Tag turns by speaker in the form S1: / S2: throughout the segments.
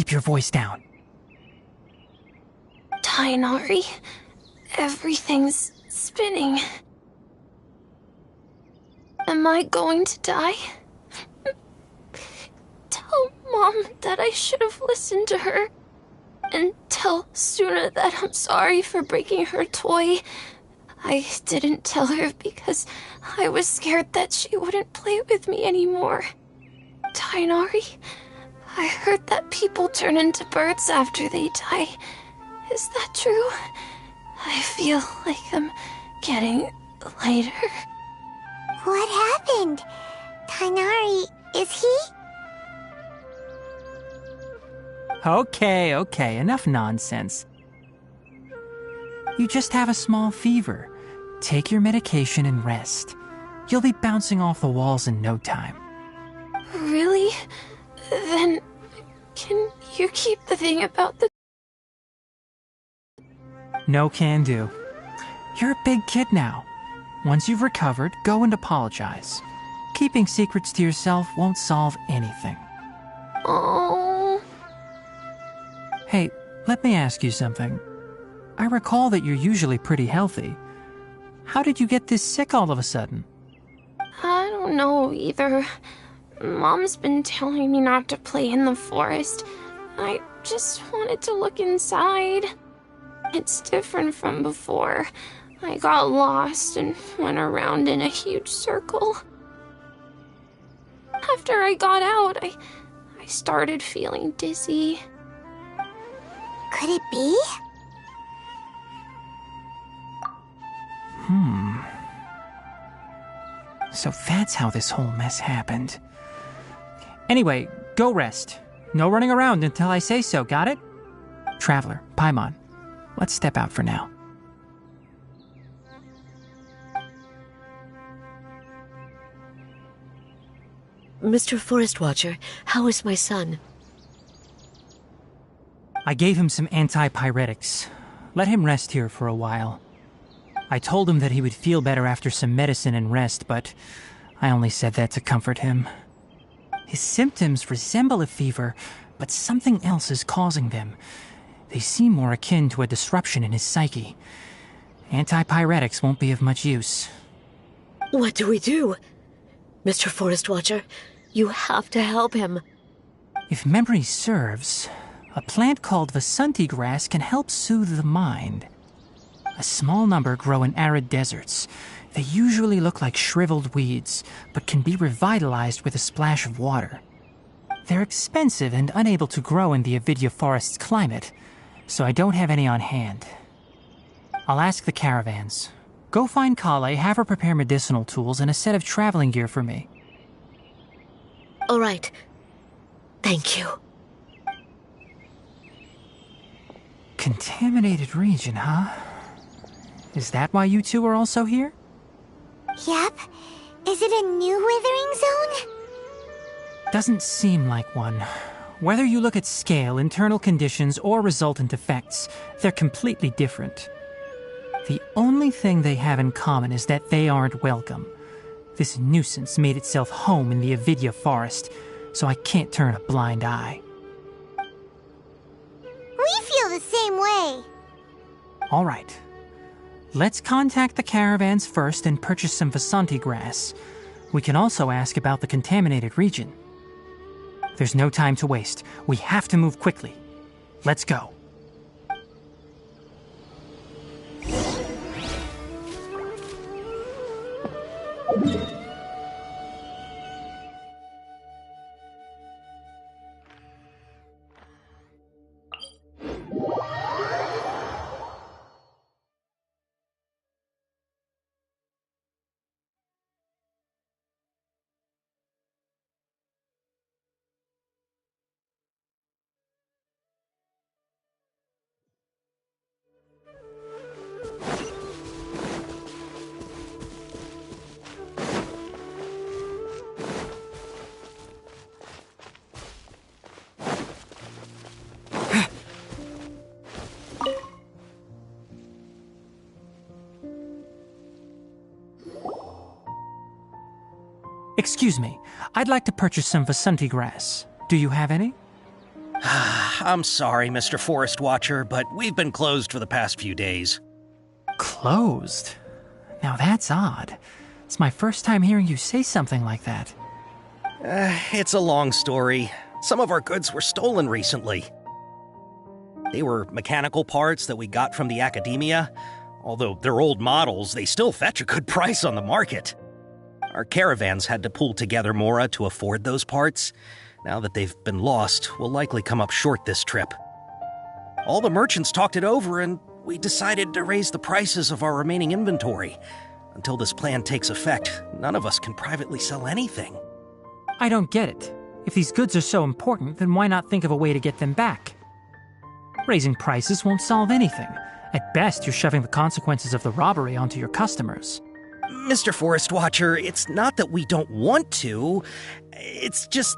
S1: keep your voice down.
S2: Tignari, everything's spinning. Am I going to die? Tell Mom that I should have listened to her. And tell Suna that I'm sorry for breaking her toy. I didn't tell her because I was scared that she wouldn't play with me anymore. Tignari, I heard that people turn into birds after they die. Is that true? I feel like I'm getting lighter.
S3: What happened? Tignari, is he?
S1: Okay, enough nonsense. You just have a small fever. Take your medication and rest. You'll be bouncing off the walls in no time.
S2: Really? Then, can you keep the thing about the...
S1: No can do. You're a big kid now. Once you've recovered, go and apologize. Keeping secrets to yourself won't solve anything.
S2: Oh.
S1: Hey, let me ask you something. I recall that you're usually pretty healthy. How did you get this sick all of a sudden?
S2: I don't know either. Mom's been telling me not to play in the forest. I just wanted to look inside. It's different from before. I got lost and went around in a huge circle. After I got out, I started feeling dizzy.
S3: Could it be?
S1: So that's how this whole mess happened. Anyway, go rest. No running around until I say so, got it? Traveler, Paimon, let's step out for now.
S4: Mr. Forest Watcher, how is my son?
S1: I gave him some antipyretics. Let him rest here for a while. I told him that he would feel better after some medicine and rest, but I only said that to comfort him. His symptoms resemble a fever, but something else is causing them. They seem more akin to a disruption in his psyche. Antipyretics won't be of much use.
S4: What do we do? Mr. Forest Watcher, you have to help him.
S1: If memory serves, a plant called Vasanti grass can help soothe the mind. A small number grow in arid deserts. They usually look like shriveled weeds, but can be revitalized with a splash of water. They're expensive and unable to grow in the Avidya forest's climate, so I don't have any on hand. I'll ask the caravans. Go find Kale, have her prepare medicinal tools and a set of traveling gear for me.
S4: All right. Thank you.
S1: Contaminated region, huh? Is that why you two are also here?
S3: Yep. Is it a new withering zone?
S1: Doesn't seem like one. Whether you look at scale, internal conditions, or resultant effects, they're completely different. The only thing they have in common is that they aren't welcome. This nuisance made itself home in the Avidya forest, so I can't turn a blind eye.
S3: We feel the same way.
S1: All right. Let's contact the caravans first and purchase some Vasanti grass. We can also ask about the contaminated region. There's no time to waste. We have to move quickly. Let's go. Excuse me, I'd like to purchase some Vasanti grass. Do you have any?
S5: I'm sorry, Mr. Forest Watcher, but we've been closed for the past few days.
S1: Closed? Now that's odd. It's my first time hearing you say something like that.
S5: It's a long story. Some of our goods were stolen recently. They were mechanical parts that we got from the academia. Although they're old models, they still fetch a good price on the market. Our caravans had to pull together more to afford those parts. Now that they've been lost, we'll likely come up short this trip. All the merchants talked it over, and we decided to raise the prices of our remaining inventory. Until this plan takes effect, none of us can privately sell anything.
S1: I don't get it. If these goods are so important, then why not think of a way to get them back? Raising prices won't solve anything. At best, you're shoving the consequences of the robbery onto your customers.
S5: Mr. Forest Watcher, it's not that we don't want to. It's just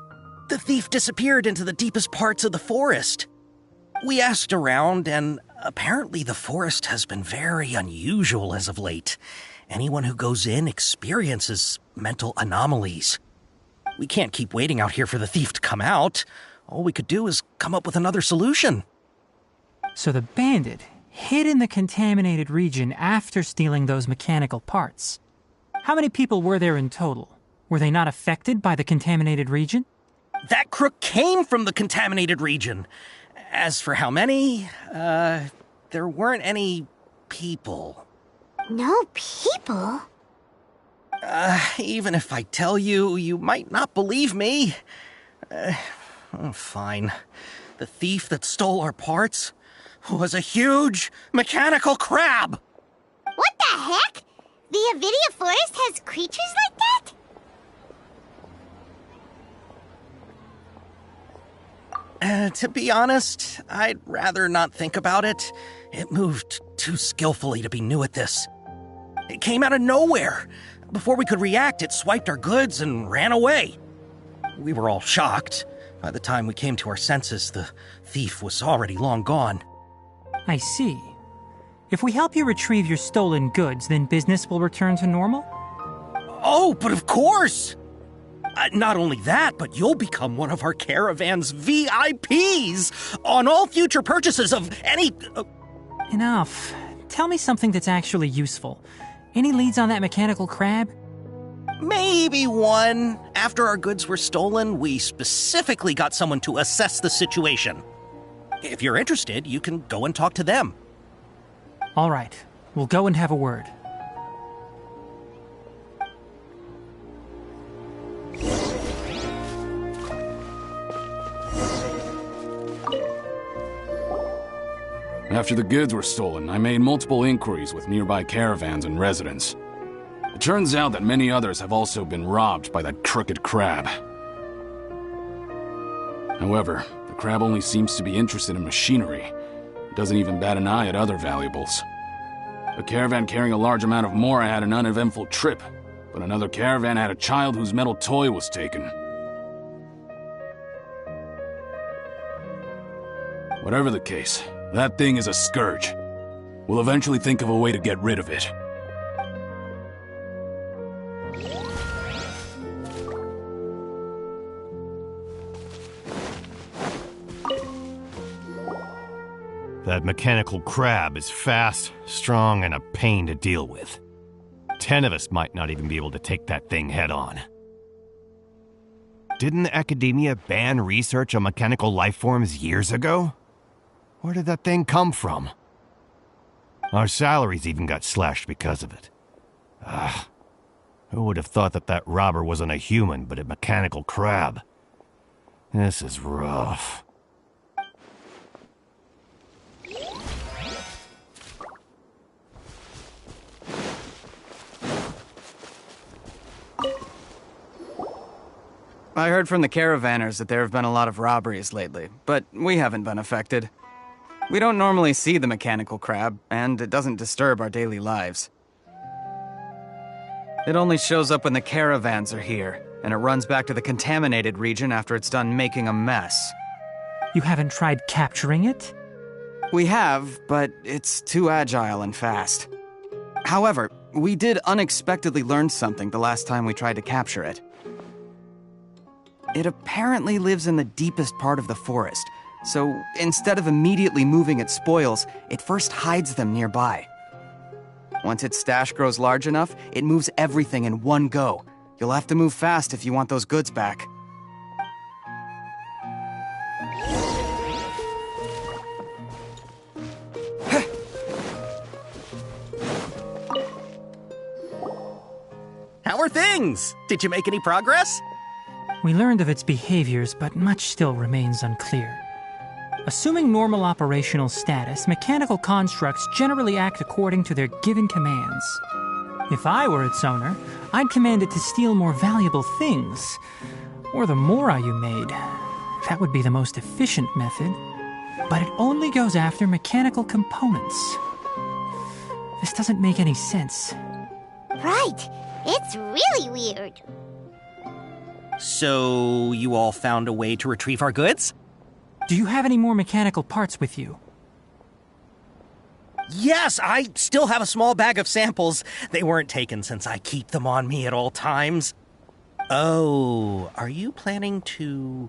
S5: the thief disappeared into the deepest parts of the forest. We asked around, and apparently the forest has been very unusual as of late. Anyone who goes in experiences mental anomalies. We can't keep waiting out here for the thief to come out. All we could do is come up with another solution.
S1: So the bandit hid in the contaminated region after stealing those mechanical parts. How many people were there in total? Were they not affected by the contaminated region?
S5: That crook came from the contaminated region. As for how many, there weren't any people.
S3: No people?
S5: Even if I tell you, you might not believe me. Fine. The thief that stole our parts was a huge mechanical crab!
S3: What the heck? The Avidia Forest has creatures like that?
S5: To be honest, I'd rather not think about it. It moved too skillfully to be new at this. It came out of nowhere. Before we could react, it swiped our goods and ran away. We were all shocked. By the time we came to our senses, the thief was already long gone.
S1: I see. If we help you retrieve your stolen goods, then business will return to normal?
S5: Oh, but of course! Not only that, but you'll become one of our caravan's VIPs on all future purchases of any...
S1: Enough. Tell me something that's actually useful. Any leads on that mechanical crab?
S5: Maybe one. After our goods were stolen, we specifically got someone to assess the situation. If you're interested, you can go and talk to them.
S1: All right. We'll go and have a word.
S6: After the goods were stolen, I made multiple inquiries with nearby caravans and residents. It turns out that many others have also been robbed by that crooked crab. However, the crab only seems to be interested in machinery. It doesn't even bat an eye at other valuables. A caravan carrying a large amount of mora had an uneventful trip, but another caravan had a child whose metal toy was taken. Whatever the case, that thing is a scourge. We'll eventually think of a way to get rid of it.
S7: That mechanical crab is fast, strong, and a pain to deal with. 10 of us might not even be able to take that thing head on. Didn't the academia ban research on mechanical life forms years ago? Where did that thing come from? Our salaries even got slashed because of it. Who would have thought that that robber wasn't a human, but a mechanical crab? This is rough.
S8: I heard from the caravanners that there have been a lot of robberies lately, but we haven't been affected. We don't normally see the mechanical crab, and it doesn't disturb our daily lives. It only shows up when the caravans are here, and it runs back to the contaminated region after it's done making a mess.
S1: You haven't tried capturing it?
S8: We have, but it's too agile and fast. However, we did unexpectedly learn something the last time we tried to capture it. It apparently lives in the deepest part of the forest, So instead of immediately moving its spoils, it first hides them nearby. Once its stash grows large enough, it moves everything in one go. You'll have to move fast if you want those goods back.
S5: How are things? Did you make any progress?
S1: We learned of its behaviors, but much still remains unclear. Assuming normal operational status, mechanical constructs generally act according to their given commands. If I were its owner, I'd command it to steal more valuable things. Or the Mora you made. That would be the most efficient method. But it only goes after mechanical components. This doesn't make any sense.
S3: Right. It's really weird.
S5: So, you all found a way to retrieve our goods?
S1: Do you have any more mechanical parts with you?
S5: Yes, I still have a small bag of samples. They weren't taken since I keep them on me at all times. Oh, are you planning to...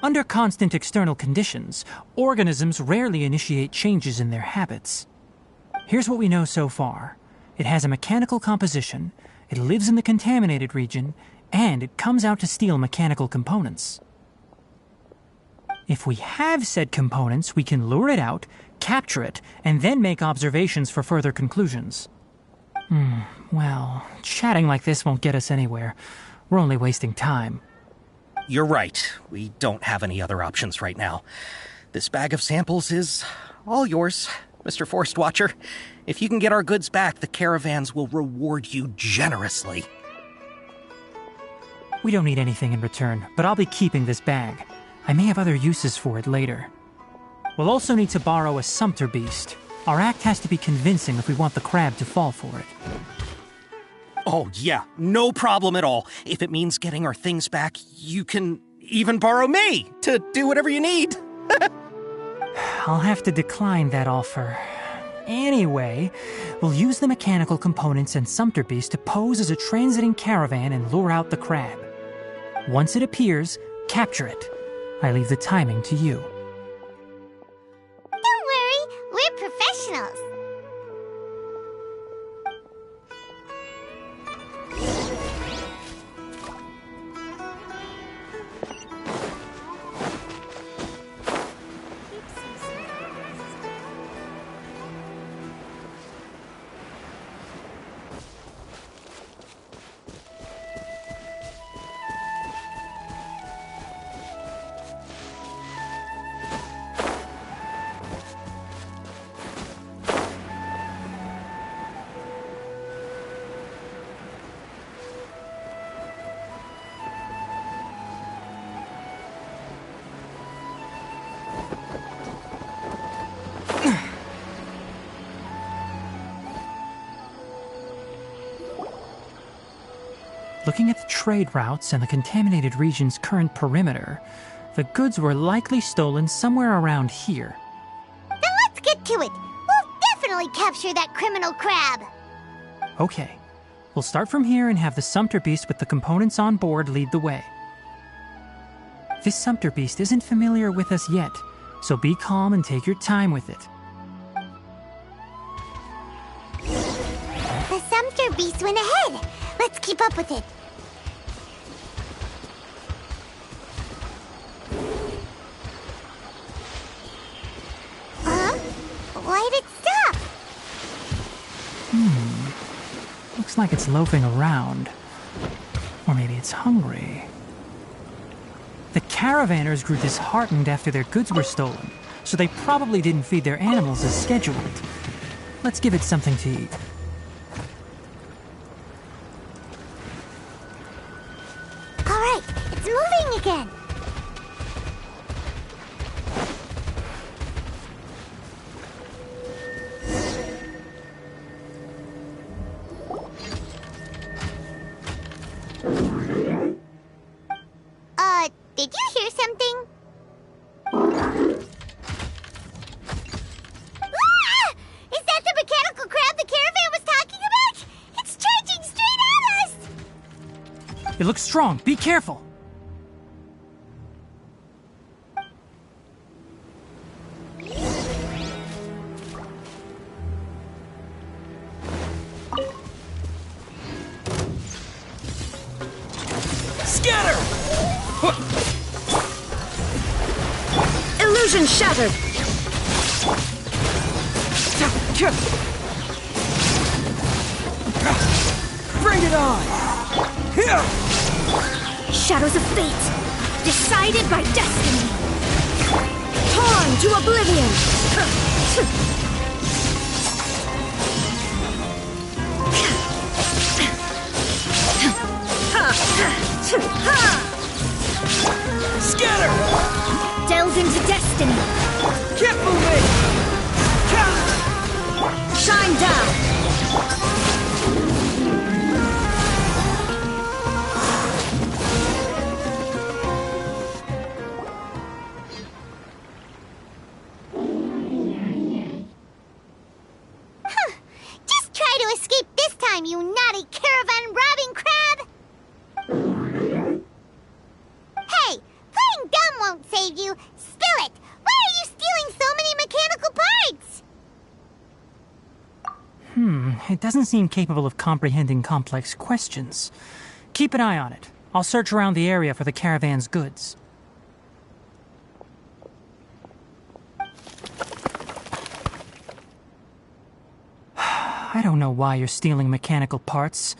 S1: Under constant external conditions, organisms rarely initiate changes in their habits. Here's what we know so far. It has a mechanical composition, it lives in the contaminated region, and it comes out to steal mechanical components. If we have said components, we can lure it out, capture it, and then make observations for further conclusions. Well, chatting like this won't get us anywhere. We're only wasting time.
S5: You're right. We don't have any other options right now. This bag of samples is all yours, Mr. Forest Watcher. If you can get our goods back, the caravans will reward you generously.
S1: We don't need anything in return, but I'll be keeping this bag. I may have other uses for it later. We'll also need to borrow a sumpter beast. Our act has to be convincing if we want the crab to fall for it.
S5: Oh, yeah, no problem at all. If it means getting our things back, you can even borrow me to do whatever you need.
S1: I'll have to decline that offer. Anyway, we'll use the mechanical components and sumpter beast to pose as a transiting caravan and lure out the crab. Once it appears, capture it. I leave the timing to you.
S3: Don't worry, we're professionals.
S1: Looking at the trade routes and the contaminated region's current perimeter, the goods were likely stolen somewhere around here.
S3: Then let's get to it. We'll definitely capture that criminal crab.
S1: Okay, we'll start from here and have the sumpter beast with the components on board lead the way. This sumpter beast isn't familiar with us yet, so be calm and take your time with it.
S3: The sumpter beast went ahead. Let's keep up with it. Huh? Why did it stop?
S1: Looks like it's loafing around. Or maybe it's hungry. The caravanners grew disheartened after their goods were stolen, so they probably didn't feed their animals as scheduled. Let's give it something to eat.
S3: All right, it's moving again. Did you hear something? Ah! Is that the mechanical crab the caravan was talking about? It's charging straight at us!
S1: It looks strong. Be careful.
S4: Illusion shattered!
S1: Bring it on! Here!
S3: Shadows of fate, decided by destiny. Torn to oblivion.
S1: Scatter!
S3: Delve into destiny.
S1: Keep moving!
S3: Shine down. Just try to escape this time, you naughty caravan robbing crab! Hey, playing dumb won't save you. Spill it! Why are you stealing so many mechanical parts?
S1: It doesn't seem capable of comprehending complex questions. Keep an eye on it. I'll search around the area for the caravan's goods. I don't know why you're stealing mechanical parts,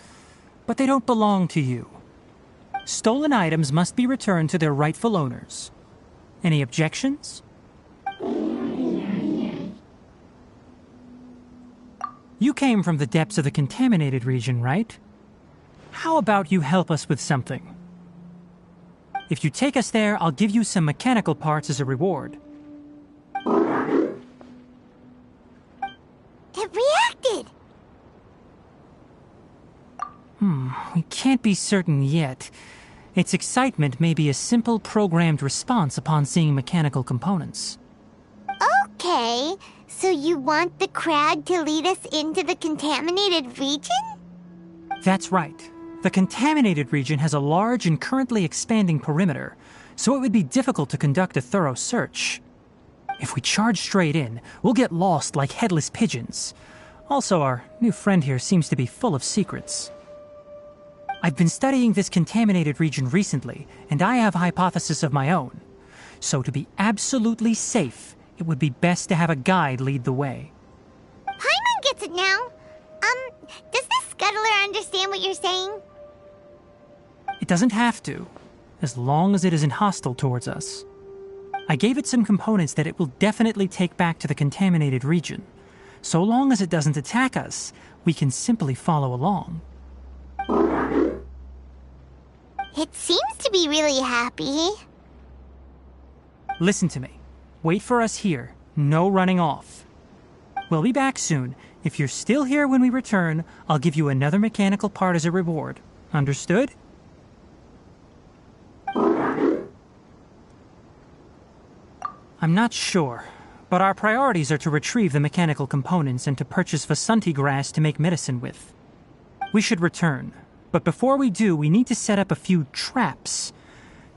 S1: but they don't belong to you. Stolen items must be returned to their rightful owners. Any objections? You came from the depths of the contaminated region, right? How about you help us with something? If you take us there, I'll give you some mechanical parts as a reward.
S3: It reacted!
S1: We can't be certain yet. Its excitement may be a simple programmed response upon seeing mechanical components.
S3: Okay, so you want the crowd to lead us into the contaminated region?
S1: That's right. The contaminated region has a large and currently expanding perimeter, so it would be difficult to conduct a thorough search. If we charge straight in, we'll get lost like headless pigeons. Also, our new friend here seems to be full of secrets. I've been studying this contaminated region recently, and I have a hypothesis of my own. So to be absolutely safe, it would be best to have a guide lead the way.
S3: Paimon gets it now. Does the scuttler understand what you're saying?
S1: It doesn't have to, as long as it isn't hostile towards us. I gave it some components that it will definitely take back to the contaminated region. So long as it doesn't attack us, we can simply follow along.
S3: It seems to be really happy.
S1: Listen to me. Wait for us here. No running off. We'll be back soon. If you're still here when we return, I'll give you another mechanical part as a reward. Understood? I'm not sure, but our priorities are to retrieve the mechanical components and to purchase Vasanti grass to make medicine with. We should return, but before we do, we need to set up a few traps.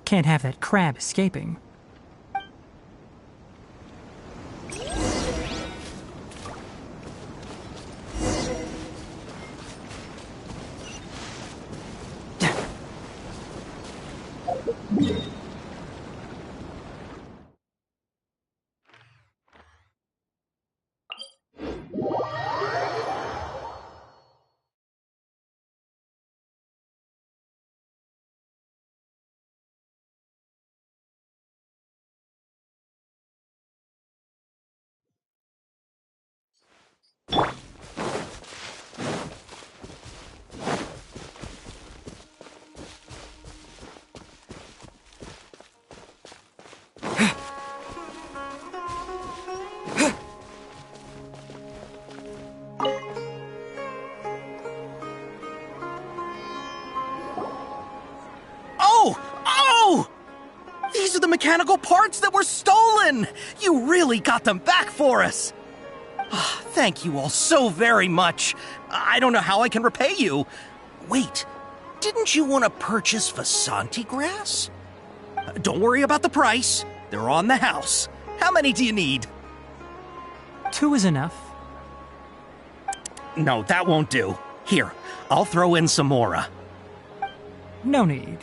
S1: Can't have that crab escaping.
S5: These are the mechanical parts that were stolen! You really got them back for us! Thank you all so very much. I don't know how I can repay you. Wait, didn't you want to purchase Vasanti grass? Don't worry about the price. They're on the house. How many do you need?
S1: 2 is enough.
S5: No, that won't do. Here, I'll throw in some more.
S1: No need.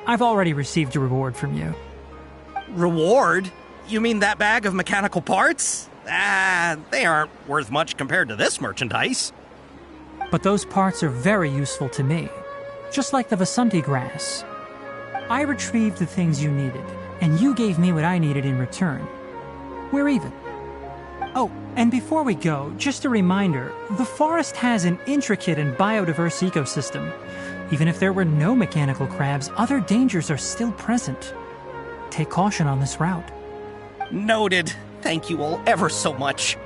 S1: I've already received a reward from you.
S5: Reward? You mean that bag of mechanical parts? They aren't worth much compared to this merchandise.
S1: But those parts are very useful to me, just like the Vasanti grass. I retrieved the things you needed, and you gave me what I needed in return. We're even. Oh, and before we go, just a reminder, the forest has an intricate and biodiverse ecosystem. Even if there were no mechanical crabs, other dangers are still present. Take caution on this route.
S5: Noted. Thank you all ever so much.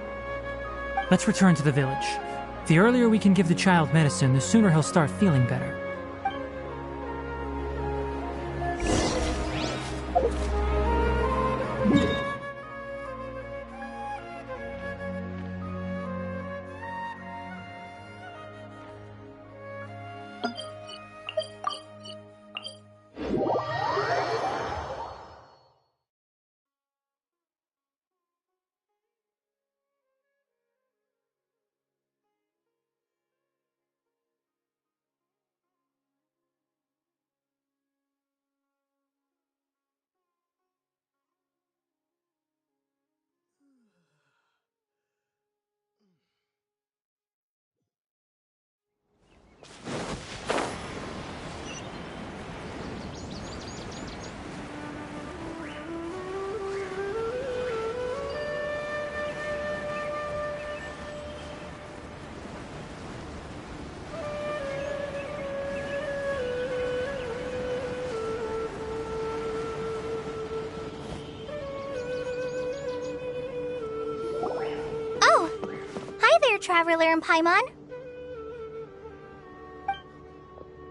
S1: Let's return to the village. The earlier we can give the child medicine, the sooner he'll start feeling better.
S3: Traveler and Paimon.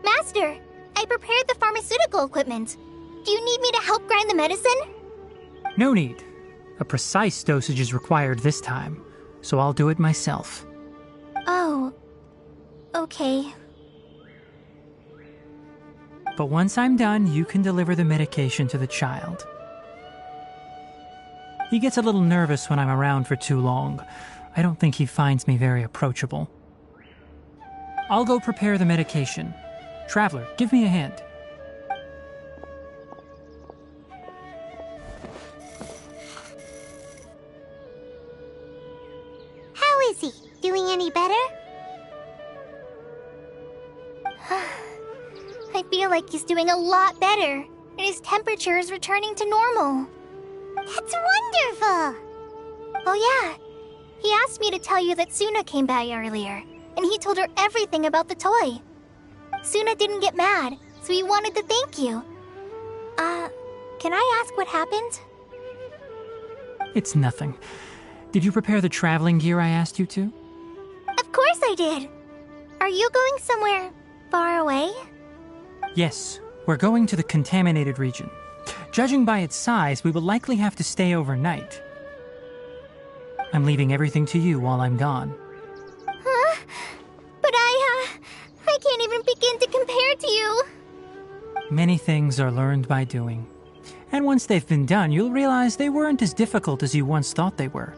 S3: Master, I prepared the pharmaceutical equipment. Do you need me to help grind the medicine?
S1: No need. A precise dosage is required this time, so I'll do it myself.
S3: Oh, okay.
S1: But once I'm done, you can deliver the medication to the child. He gets a little nervous when I'm around for too long. I don't think he finds me very approachable. I'll go prepare the medication. Traveler, give me a hand.
S3: How is he? Doing any better? I feel like he's doing a lot better, and his temperature is returning to normal. That's wonderful! Oh yeah. He asked me to tell you that Suna came by earlier, and he told her everything about the toy. Suna didn't get mad, so he wanted to thank you. Can I ask what happened?
S1: It's nothing. Did you prepare the traveling gear I asked you to?
S3: Of course I did. Are you going somewhere far away?
S1: Yes, we're going to the contaminated region. Judging by its size, we will likely have to stay overnight. I'm leaving everything to you while I'm gone.
S3: Huh? But I can't even begin to compare to you.
S1: Many things are learned by doing. And once they've been done, you'll realize they weren't as difficult as you once thought they were.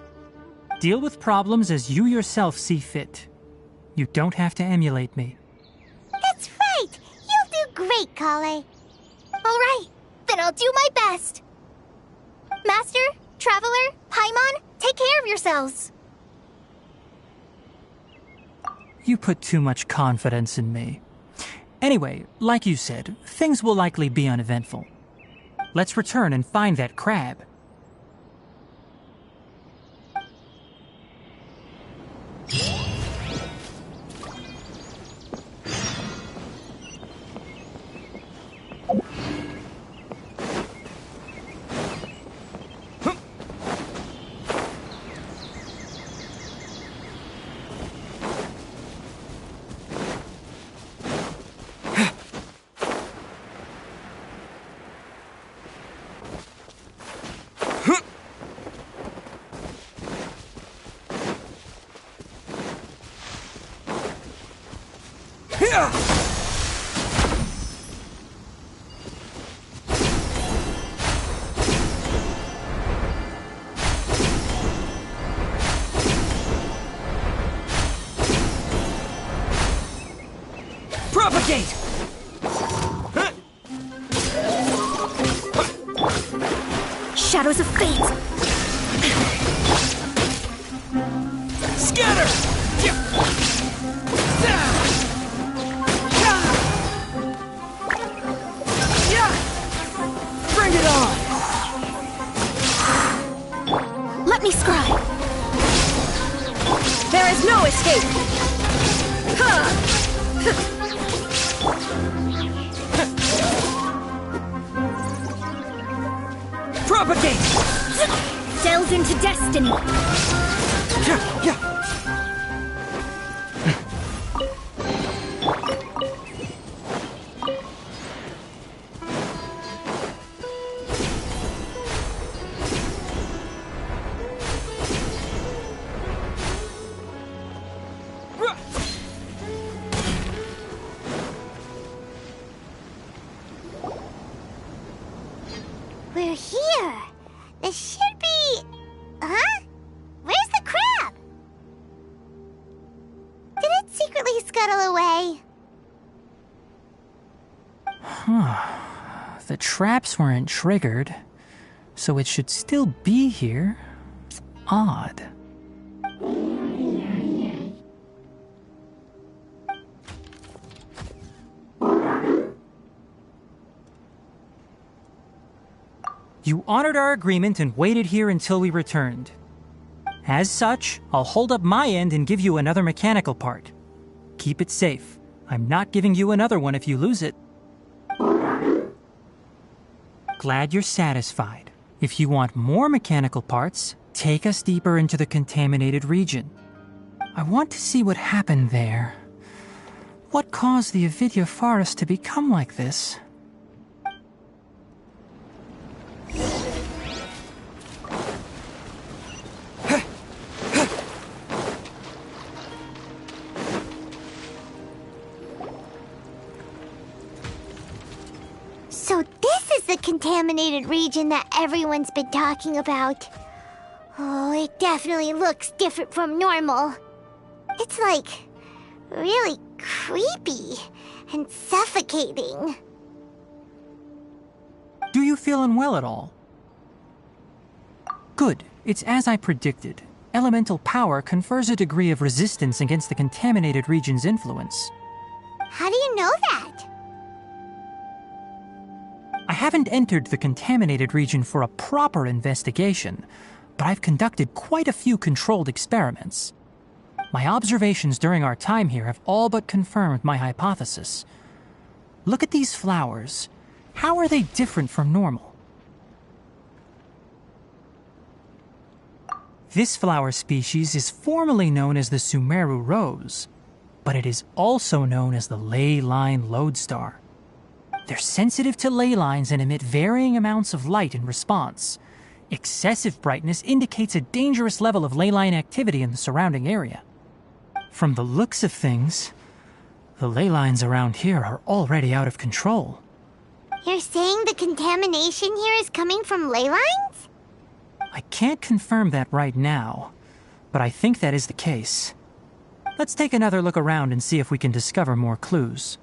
S1: Deal with problems as you yourself see fit. You don't have to emulate me.
S3: That's right! You'll do great, Kale. All right, then I'll do my best. Master, Traveler, Paimon, take care of yourselves.
S1: You put too much confidence in me. Anyway, like you said, things will likely be uneventful. Let's return and find that crab.
S5: Propagate!
S3: Shut
S9: shadows of fate!
S10: Scatter!
S9: Bring it on! Let me scry! There is no escape!
S10: Propagate!
S9: Delve into destiny!
S3: We're here. This should be... Huh? Where's the crab? Did it secretly scuttle away?
S1: The traps weren't triggered, so it should still be here. Odd. You honored our agreement and waited here until we returned. As such, I'll hold up my end and give you another mechanical part. Keep it safe. I'm not giving you another one if you lose it. Glad you're satisfied. If you want more mechanical parts, take us deeper into the contaminated region. I want to see what happened there. What caused the Avidya forest to become like this?
S3: So this is the contaminated region that everyone's been talking about. Oh, it definitely looks different from normal. It's like really creepy and suffocating.
S1: Do you feel unwell at all? Good. It's as I predicted. Elemental power confers a degree of resistance against the contaminated region's influence.
S3: How do you know that?
S1: I haven't entered the contaminated region for a proper investigation, but I've conducted quite a few controlled experiments. My observations during our time here have all but confirmed my hypothesis. Look at these flowers. How are they different from normal? This flower species is formally known as the Sumeru rose, but it is also known as the ley line lodestar. They're sensitive to ley lines and emit varying amounts of light in response. Excessive brightness indicates a dangerous level of ley line activity in the surrounding area. From the looks of things, the ley lines around here are already out of control.
S3: You're saying the contamination here is coming from ley lines?
S1: I can't confirm that right now, but I think that is the case. Let's take another look around and see if we can discover more clues.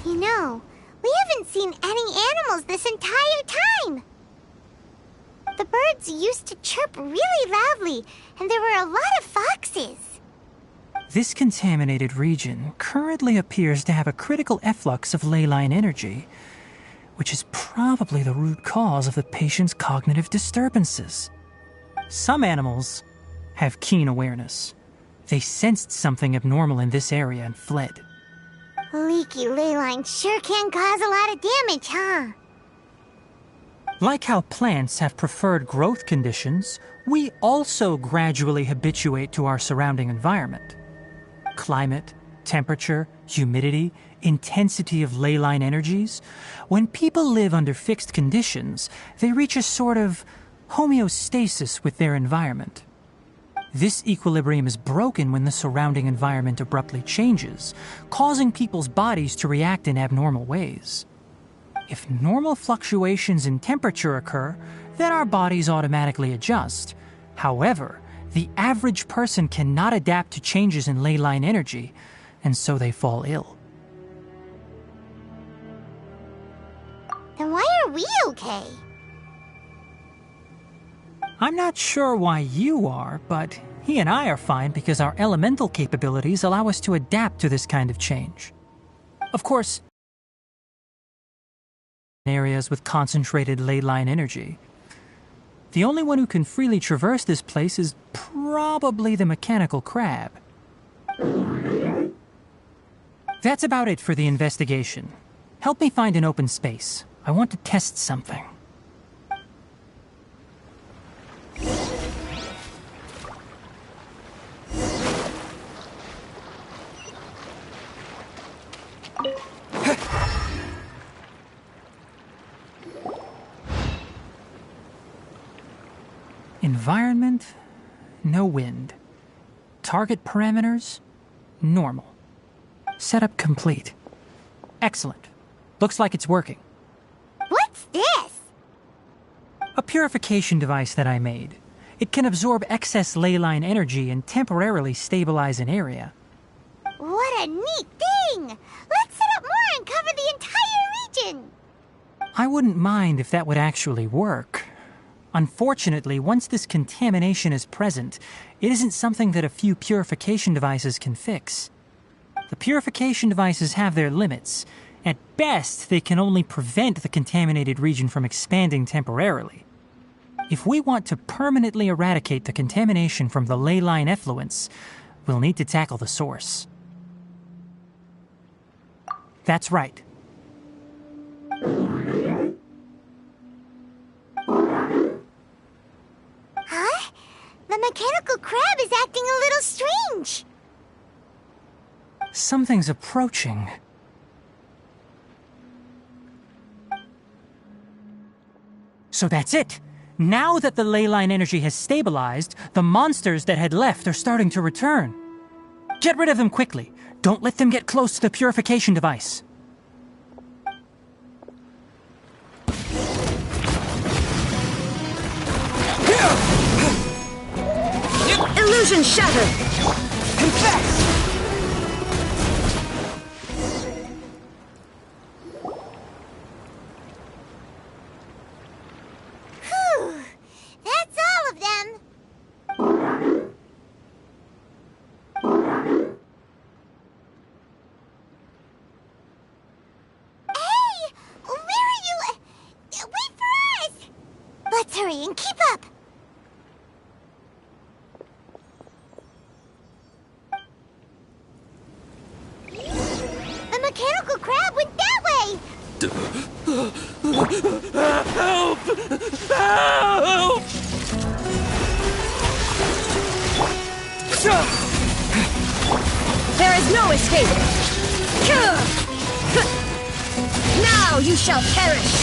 S3: You know, we haven't seen any animals this entire time. The birds used to chirp really loudly, and there were a lot of foxes.
S1: This contaminated region currently appears to have a critical efflux of ley line energy, which is probably the root cause of the patient's cognitive disturbances. Some animals have keen awareness. They sensed something abnormal in this area and fled.
S3: Leaky ley lines sure can cause a lot of damage, huh?
S1: Like how plants have preferred growth conditions, we also gradually habituate to our surrounding environment. Climate, temperature, humidity, intensity of ley line energies. When people live under fixed conditions, they reach a sort of homeostasis with their environment. This equilibrium is broken when the surrounding environment abruptly changes, causing people's bodies to react in abnormal ways. If normal fluctuations in temperature occur, then our bodies automatically adjust. However, the average person cannot adapt to changes in ley line energy, and so they fall ill.
S3: Then why are we okay?
S1: I'm not sure why you are, but he and I are fine because our elemental capabilities allow us to adapt to this kind of change. Of course, areas with concentrated ley line energy. The only one who can freely traverse this place is probably the mechanical crab. That's about it for the investigation. Help me find an open space. I want to test something. Environment, no wind. Target parameters, normal. Setup complete. Excellent. Looks like it's working.
S3: What's this?
S1: A purification device that I made. It can absorb excess ley line energy and temporarily stabilize an area.
S3: What a neat thing! Let's set up more and cover the entire region!
S1: I wouldn't mind if that would actually work. Unfortunately, once this contamination is present, it isn't something that a few purification devices can fix. The purification devices have their limits. At best, they can only prevent the contaminated region from expanding temporarily. If we want to permanently eradicate the contamination from the ley line effluents, we'll need to tackle the source. That's right.
S3: Huh? The mechanical crab is acting a little strange.
S1: Something's approaching. So that's it. Now that the ley line energy has stabilized, the monsters that had left are starting to return. Get rid of them quickly. Don't let them get close to the purification device.
S9: Illusion shattered!
S8: Confess!
S3: Whew! That's all of them! Hey! Where are you? Wait for us! Let's hurry and keep up! The mechanical crab went that way!
S10: Help! Help!
S9: There is no escape! Now you shall perish!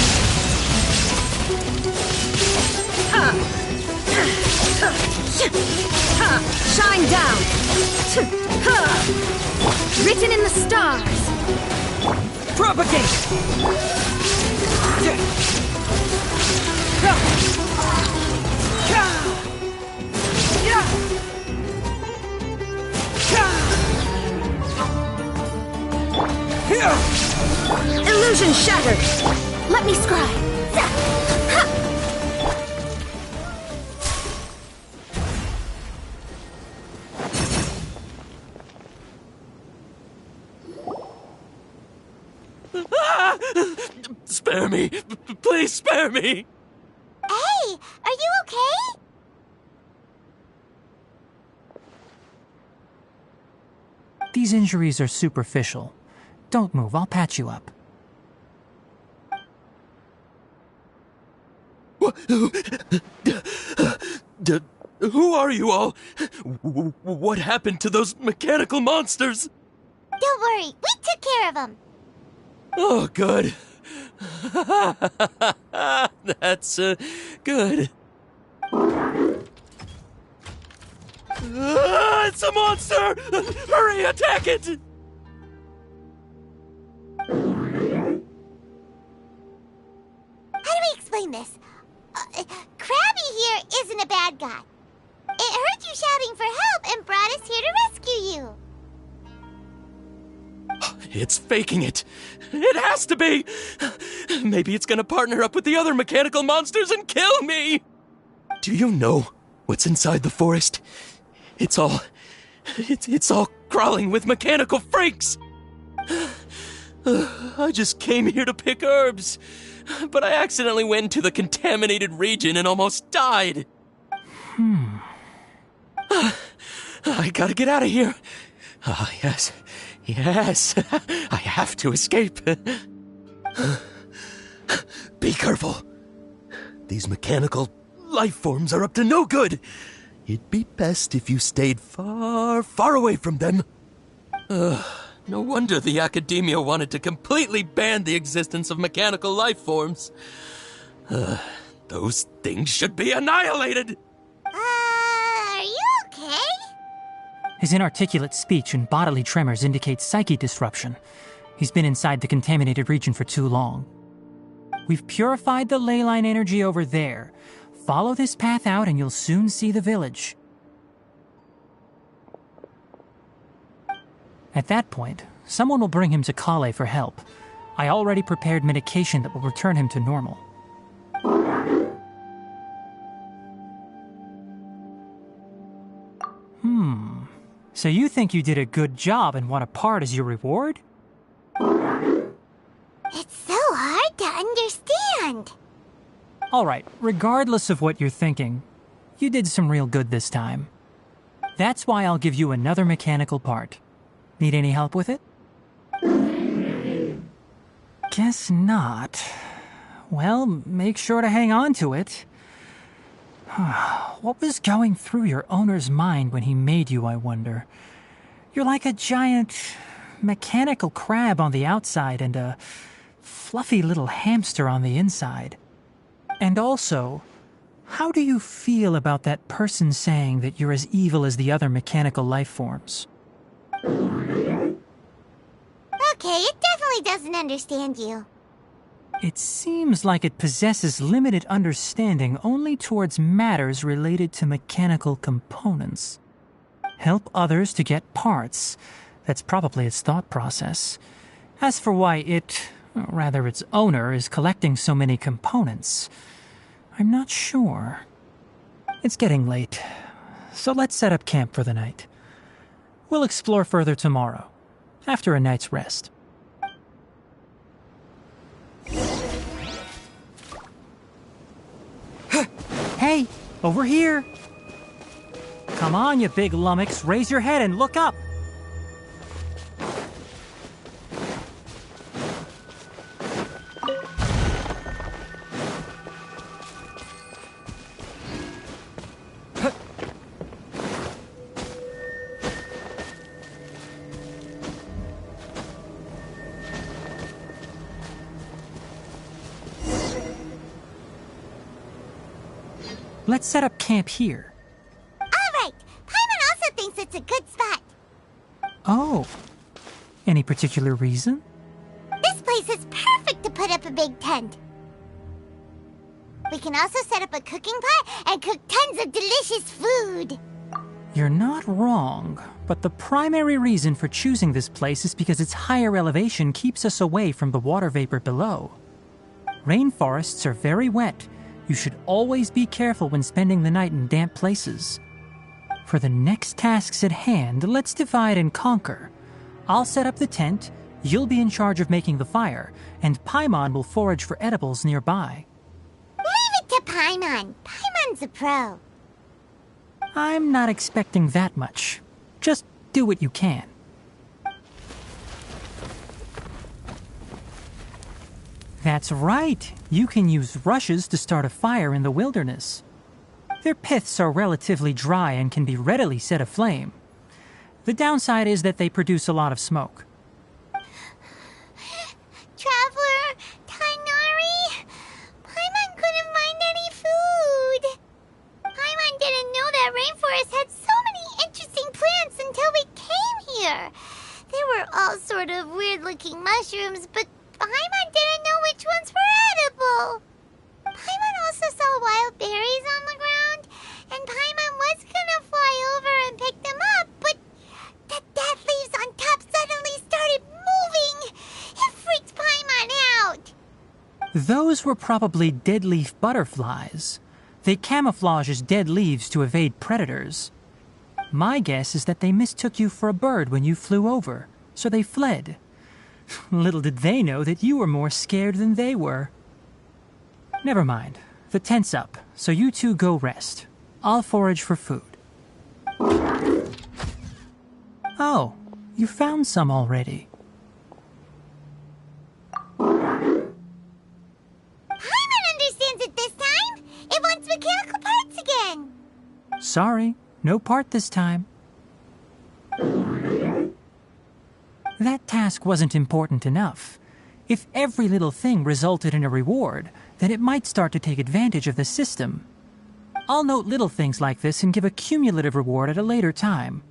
S9: Shine down! Written in the stars!
S1: Propagate!
S9: Illusion shattered! Let me scry!
S10: Spare me! Please spare me!
S3: Hey! Are you okay?
S1: These injuries are superficial. Don't move, I'll patch you up.
S10: Who are you all? What happened to those mechanical monsters?
S3: Don't worry, we took care of them.
S10: Oh, good. That's good. It's a monster! Hurry, attack it!
S3: got. It heard you shouting for help and brought us here to rescue you.
S10: It's faking it. It has to be. Maybe it's gonna partner up with the other mechanical monsters and kill me. Do you know what's inside the forest? It's all crawling with mechanical freaks. I just came here to pick herbs, but I accidentally went into the contaminated region and almost died. I gotta get out of here. Ah, yes. I have to escape. Be careful. These mechanical life forms are up to no good. It'd be best if you stayed far, far away from them. No wonder the Academia wanted to completely ban the existence of mechanical life forms. Those things should be annihilated!
S3: Are you okay?
S1: His inarticulate speech and bodily tremors indicate psyche disruption. He's been inside the contaminated region for too long. We've purified the ley line energy over there. Follow this path out and you'll soon see the village. At that point, someone will bring him to Kale for help. I already prepared medication that will return him to normal. So you think you did a good job and want a part as your reward?
S3: It's so hard to understand.
S1: Alright, regardless of what you're thinking, you did some real good this time. That's why I'll give you another mechanical part. Need any help with it? Guess not. Well, make sure to hang on to it. What was going through your owner's mind when he made you, I wonder? You're like a giant mechanical crab on the outside and a fluffy little hamster on the inside. And also, how do you feel about that person saying that you're as evil as the other mechanical life forms?
S3: Okay, it definitely doesn't understand you.
S1: It seems like it possesses limited understanding only towards matters related to mechanical components. Help others to get parts. That's probably its thought process. As for why it, or rather its owner, is collecting so many components, I'm not sure. It's getting late, so let's set up camp for the night. We'll explore further tomorrow, after a night's rest. Hey, over here! Come on, you big lummox, raise your head and look up! Let's set up camp here.
S3: Alright, Paimon also thinks it's a good spot.
S1: Oh. Any particular reason?
S3: This place is perfect to put up a big tent. We can also set up a cooking pot and cook tons of delicious food.
S1: You're not wrong, but the primary reason for choosing this place is because its higher elevation keeps us away from the water vapor below. Rainforests are very wet. You should always be careful when spending the night in damp places. For the next tasks at hand, let's divide and conquer. I'll set up the tent, you'll be in charge of making the fire, and Paimon will forage for edibles nearby.
S3: Leave it to Paimon. Paimon's a pro.
S1: I'm not expecting that much. Just do what you can. That's right. You can use rushes to start a fire in the wilderness. Their piths are relatively dry and can be readily set aflame. The downside is that they produce a lot of smoke.
S3: Traveler, Tignari, Paimon couldn't find any food. Paimon didn't know that rainforest had so many interesting plants until we came here. They were all sort of weird-looking mushrooms, but Paimon didn't know which ones were edible. Paimon also saw wild berries on the ground, and Paimon
S1: Those were probably dead leaf butterflies. They camouflage as dead leaves to evade predators. My guess is that they mistook you for a bird when you flew over, so they fled. Little did they know that you were more scared than they were. Never mind. The tent's up, so you two go rest. I'll forage for food. Oh, you found some already.
S3: Paimon understands it this time! It wants mechanical parts again!
S1: Sorry, no part this time. That task wasn't important enough. If every little thing resulted in a reward, then it might start to take advantage of the system. I'll note little things like this and give a cumulative reward at a later time.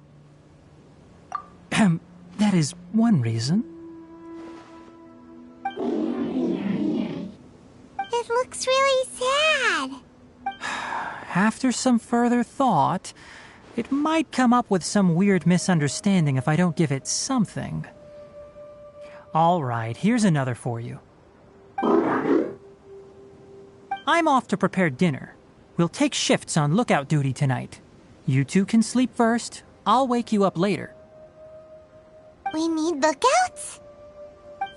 S1: That is one reason.
S3: It looks really sad.
S1: After some further thought, it might come up with some weird misunderstanding if I don't give it something. All right, here's another for you. I'm off to prepare dinner. We'll take shifts on lookout duty tonight. You two can sleep first. I'll wake you up later.
S3: We need lookouts?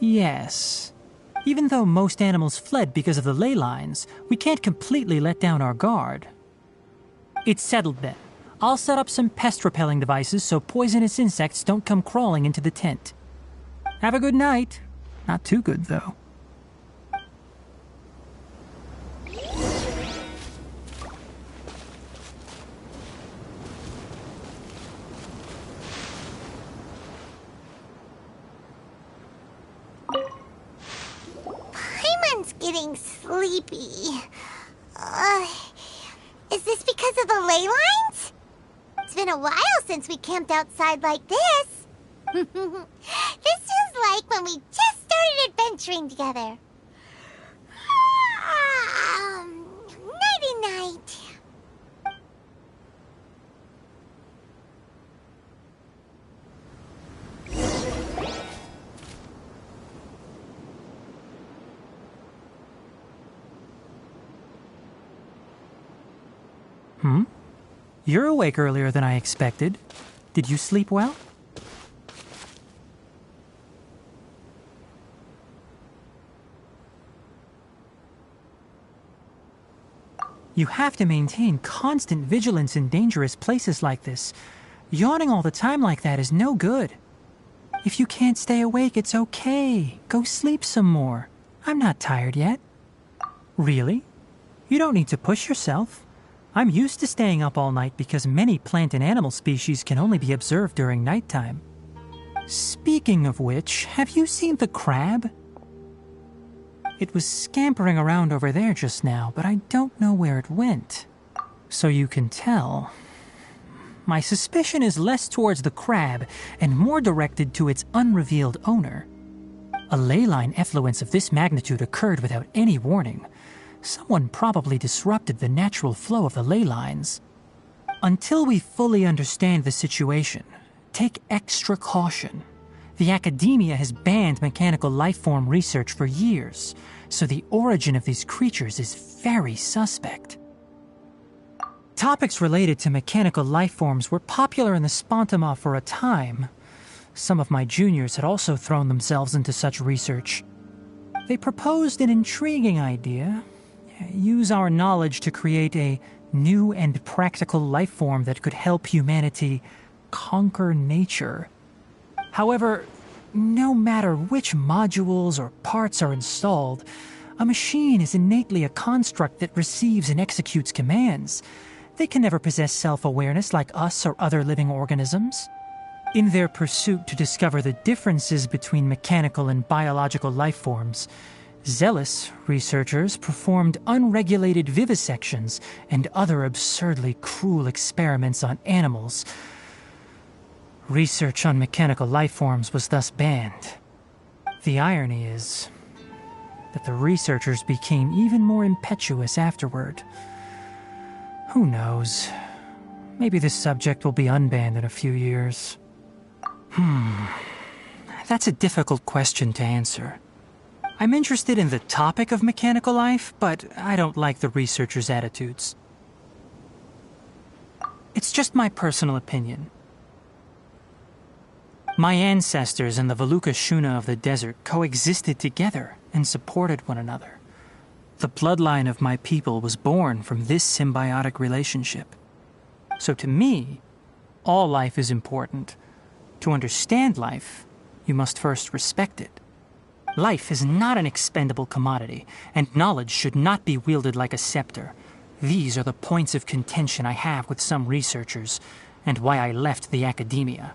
S1: Yes. Even though most animals fled because of the ley lines, we can't completely let down our guard. It's settled then. I'll set up some pest-repelling devices so poisonous insects don't come crawling into the tent. Have a good night. Not too good, though.
S3: Paimon's getting sleepy. Is this because of the ley lines? It's been a while since we camped outside like this. This feels like when we just started adventuring together. Nighty-night.
S1: You're awake earlier than I expected. Did you sleep well? You have to maintain constant vigilance in dangerous places like this. Yawning all the time like that is no good. If you can't stay awake, it's okay. Go sleep some more. I'm not tired yet. Really? You don't need to push yourself. I'm used to staying up all night because many plant and animal species can only be observed during nighttime. Speaking of which, have you seen the crab? It was scampering around over there just now, but I don't know where it went. So you can tell. My suspicion is less towards the crab and more directed to its unrevealed owner. A ley line effluence of this magnitude occurred without any warning. Someone probably disrupted the natural flow of the ley lines. Until we fully understand the situation, take extra caution. The academia has banned mechanical lifeform research for years, so the origin of these creatures is very suspect. Topics related to mechanical lifeforms were popular in the Spontama for a time. Some of my juniors had also thrown themselves into such research. They proposed an intriguing idea. Use our knowledge to create a new and practical lifeform that could help humanity conquer nature. However, no matter which modules or parts are installed, a machine is innately a construct that receives and executes commands. They can never possess self-awareness like us or other living organisms. In their pursuit to discover the differences between mechanical and biological lifeforms, zealous researchers performed unregulated vivisections and other absurdly cruel experiments on animals. Research on mechanical lifeforms was thus banned. The irony is that the researchers became even more impetuous afterward. Who knows? Maybe this subject will be unbanned in a few years. That's a difficult question to answer. I'm interested in the topic of mechanical life, but I don't like the researchers' attitudes. It's just my personal opinion. My ancestors and the Vulpes Zerda of the desert coexisted together and supported one another. The bloodline of my people was born from this symbiotic relationship. So to me, all life is important. To understand life, you must first respect it. Life is not an expendable commodity, and knowledge should not be wielded like a scepter. These are the points of contention I have with some researchers, and why I left the academia.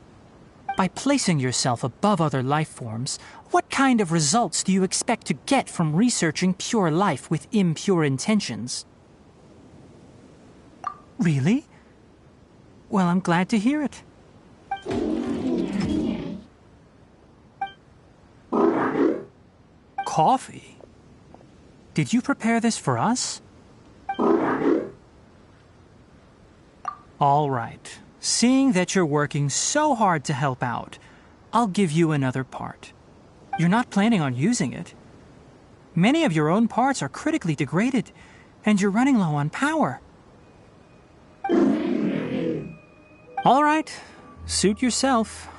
S1: By placing yourself above other life forms, what kind of results do you expect to get from researching pure life with impure intentions? Really? Well, I'm glad to hear it. Coffee? Did you prepare this for us? All right. Seeing that you're working so hard to help out, I'll give you another part. You're not planning on using it. Many of your own parts are critically degraded, and you're running low on power. All right. Suit yourself.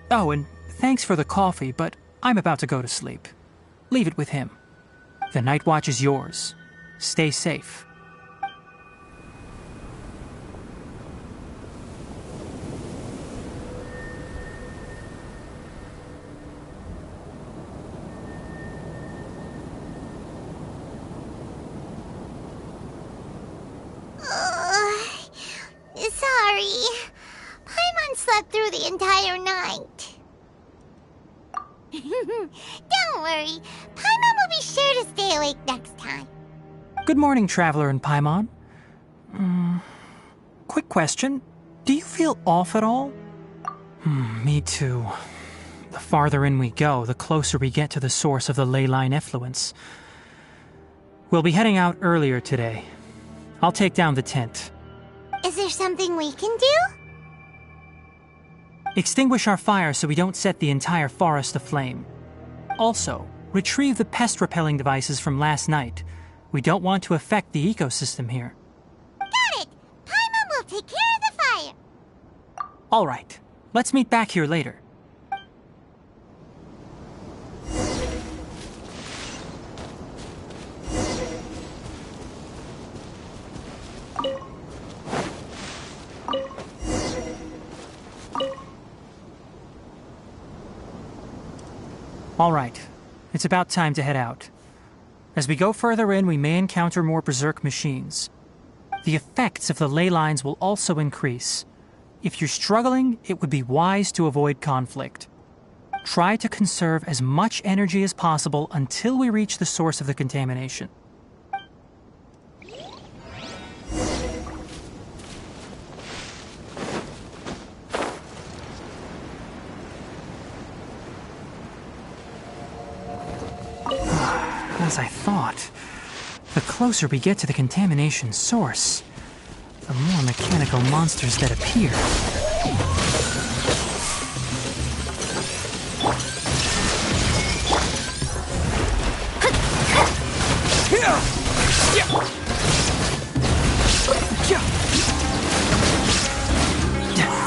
S1: Oh, and thanks for the coffee, but I'm about to go to sleep. Leave it with him. The night watch is yours. Stay safe.
S3: Sorry. Paimon slept through the entire night. Don't worry. Paimon will be sure to stay awake next time.
S1: Good morning, Traveler and Paimon. Quick question. Do you feel off at all? Me too. The farther in we go, the closer we get to the source of the ley line effluence. We'll be heading out earlier today. I'll take down the tent.
S3: Is there something we can do?
S1: Extinguish our fire so we don't set the entire forest aflame. Also, retrieve the pest-repelling devices from last night. We don't want to affect the ecosystem here.
S3: Got it! Paimon will take care of the fire.
S1: All right. Let's meet back here later. All right. It's about time to head out. As we go further in, we may encounter more berserk machines. The effects of the ley lines will also increase. If you're struggling, it would be wise to avoid conflict. Try to conserve as much energy as possible until we reach the source of the contamination. As I thought, the closer we get to the contamination source, the more mechanical monsters that appear.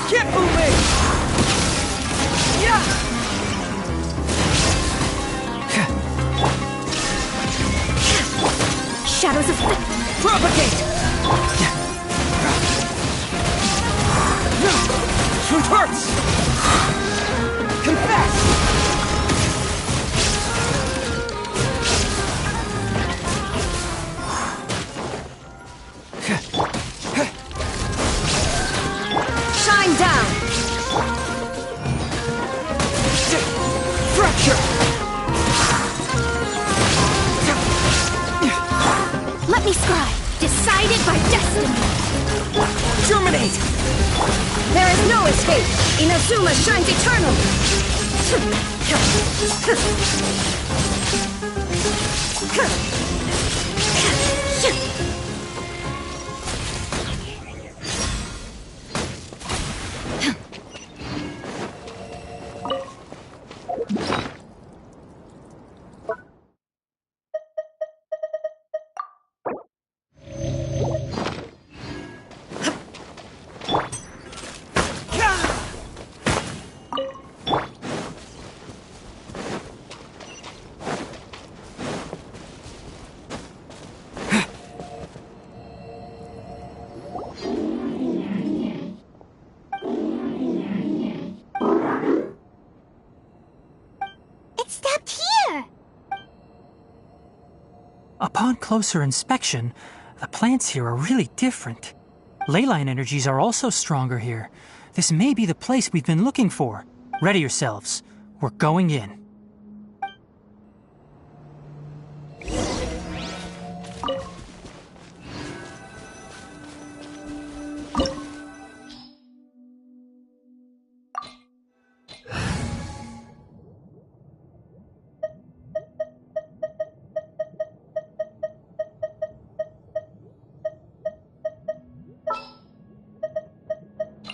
S10: Get moving! Yeah!
S9: Shadows of
S10: Propagate! Truth hurts! Confess!
S9: shine down.
S10: Fracture!
S9: Let me scribe. Decided by destiny.
S10: Germinate!
S9: There is no escape. Inazuma shines eternal.
S1: Upon closer inspection, the plants here are really different. Leyline energies are also stronger here. This may be the place we've been looking for. Ready yourselves. We're going in.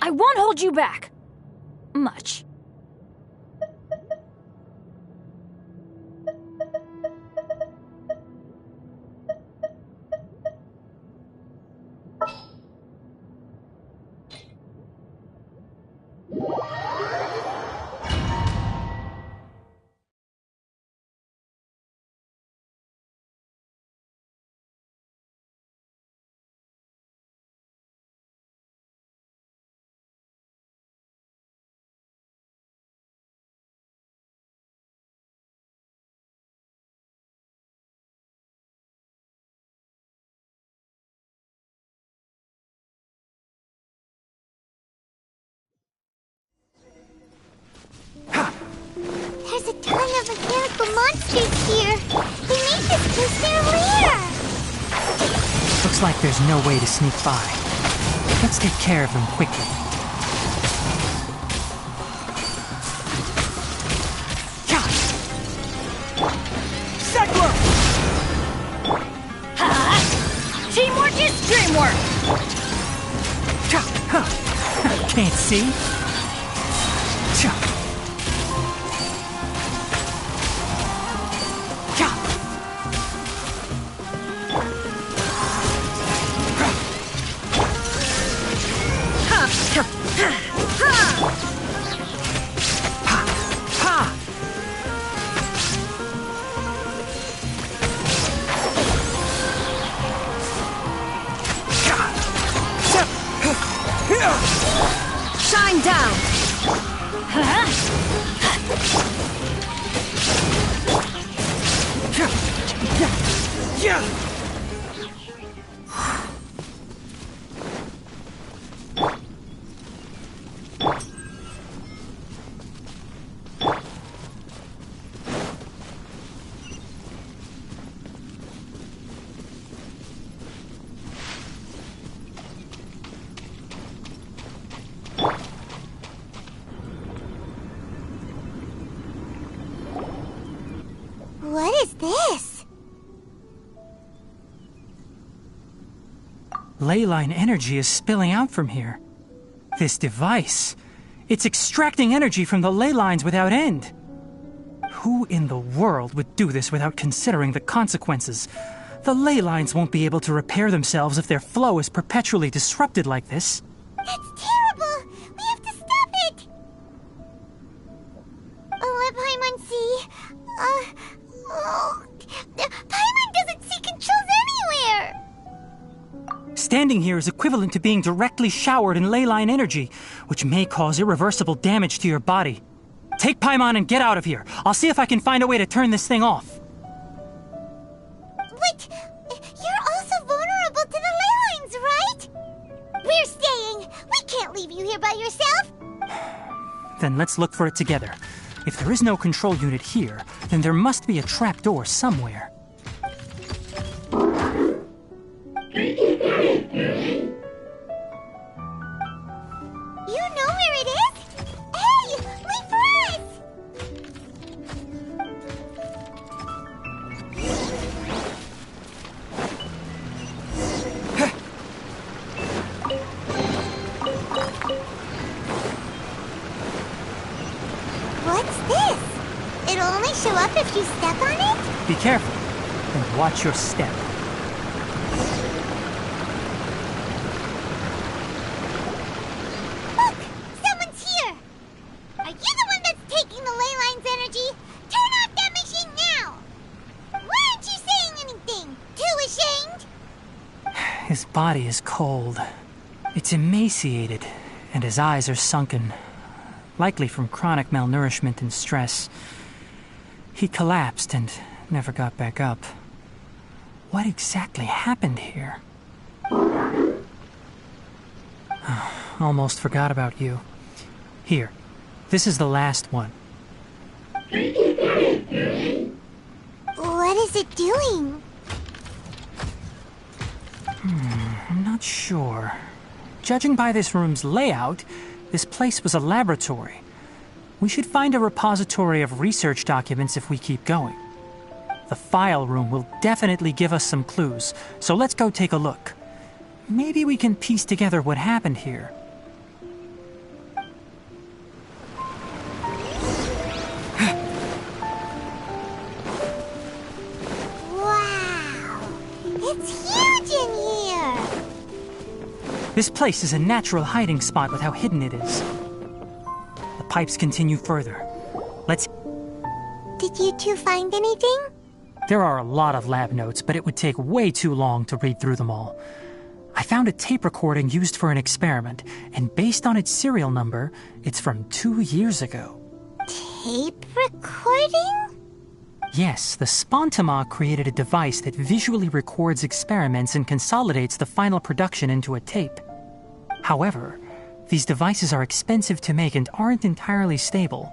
S11: I won't hold you back. Much.
S3: There's a ton of mechanical monsters here. They make this place their lair.
S1: Looks like there's no way to sneak by. Let's take care of them quickly.
S11: Settler! Ha! Teamwork is dreamwork!
S1: Can't see?
S11: Shine down!
S3: What is this?
S1: Leyline energy is spilling out from here. This device, it's extracting energy from the ley lines without end. Who in the world would do this without considering the consequences? The ley lines won't be able to repair themselves if their flow is perpetually disrupted like this.
S3: That's terrible! We have to stop it! Let Paimon see. Paimon doesn't see controls anywhere!
S1: Standing here is equivalent to being directly showered in leyline energy, which may cause irreversible damage to your body. Take Paimon and get out of here. I'll see if I can find a way to turn this thing off.
S3: Wait, you're also vulnerable to the ley lines, right? We're staying. We can't leave you here by yourself.
S1: Then let's look for it together. If there is no control unit here, then there must be a trapdoor somewhere.
S3: You know where it is? Hey, wait for us! What's this? It'll only show up if you step on it?
S1: Be careful, and watch your step.
S3: Look! Someone's here! Are you the one that's taking the ley line's energy? Turn off that machine now! Why aren't you saying anything? Too ashamed?
S1: His body is cold. It's emaciated, and his eyes are sunken, likely from chronic malnourishment and stress. He collapsed and never got back up. What exactly happened here? Almost forgot about you. Here, this is the last one.
S3: What is it doing?
S1: I'm not sure. Judging by this room's layout, this place was a laboratory. We should find a repository of research documents if we keep going. The file room will definitely give us some clues, so let's go take a look. Maybe we can piece together what happened here.
S3: Wow! It's huge in here!
S1: This place is a natural hiding spot with how hidden it is. The pipes continue further. Let's...
S3: Did you two find anything?
S1: There are a lot of lab notes, but it would take way too long to read through them all. I found a tape recording used for an experiment, and based on its serial number, it's from 2 years ago.
S3: Tape recording?
S1: Yes, the Spontama created a device that visually records experiments and consolidates the final production into a tape. However, these devices are expensive to make and aren't entirely stable.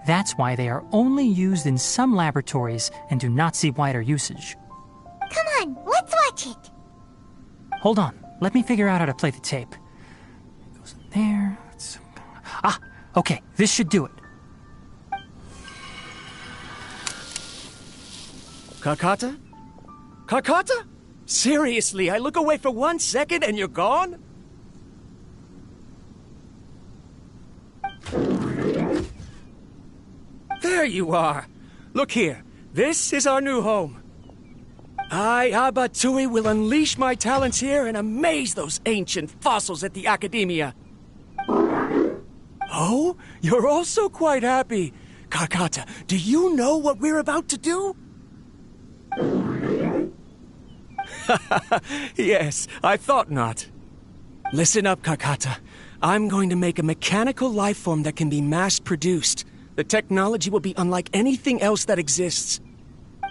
S1: That's why they are only used in some laboratories and do not see wider usage.
S3: Come on, let's watch it.
S1: Hold on, let me figure out how to play the tape. It goes in there. Okay, this should do it.
S12: Kakata? Kakata? Seriously, I look away for 1 second and you're gone? There you are. Look here. This is our new home. I, Abatui, will unleash my talents here and amaze those ancient fossils at the Academia. Oh, you're also quite happy. Kakata, do you know what we're about to do? Yes, I thought not. Listen up, Kakata. I'm going to make a mechanical life form that can be mass-produced. The technology will be unlike anything else that exists.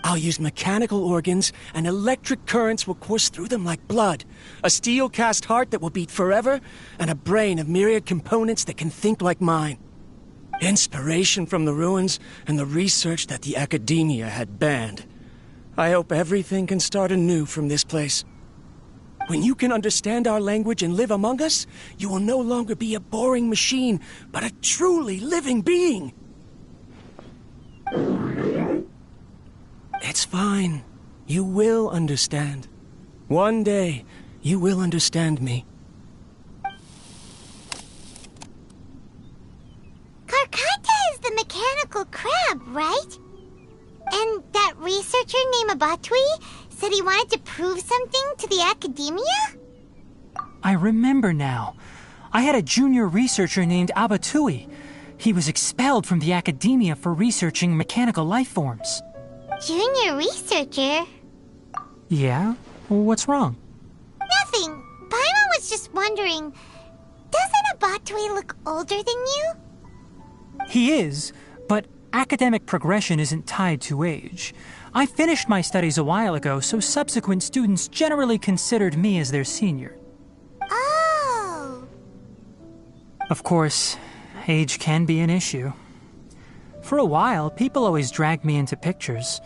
S12: I'll use mechanical organs, and electric currents will course through them like blood. A steel-cast heart that will beat forever, and a brain of myriad components that can think like mine. Inspiration from the ruins and the research that the Academia had banned. I hope everything can start anew from this place. When you can understand our language and live among us, you will no longer be a boring machine, but a truly living being. It's fine. You will understand. One day, you will understand me.
S3: Karkata is the mechanical crab, right? And that researcher named Abatui said he wanted to prove something to the Academia?
S1: I remember now. I had a junior researcher named Abatui. He was expelled from the Academia for researching mechanical life forms.
S3: Junior researcher?
S1: Yeah? What's wrong?
S3: Nothing. Paimon was just wondering, doesn't Abatui look older than you?
S1: He is, but academic progression isn't tied to age. I finished my studies a while ago, so subsequent students generally considered me as their senior.
S3: Oh.
S1: Of course, age can be an issue. For a while, people always dragged me into pictures.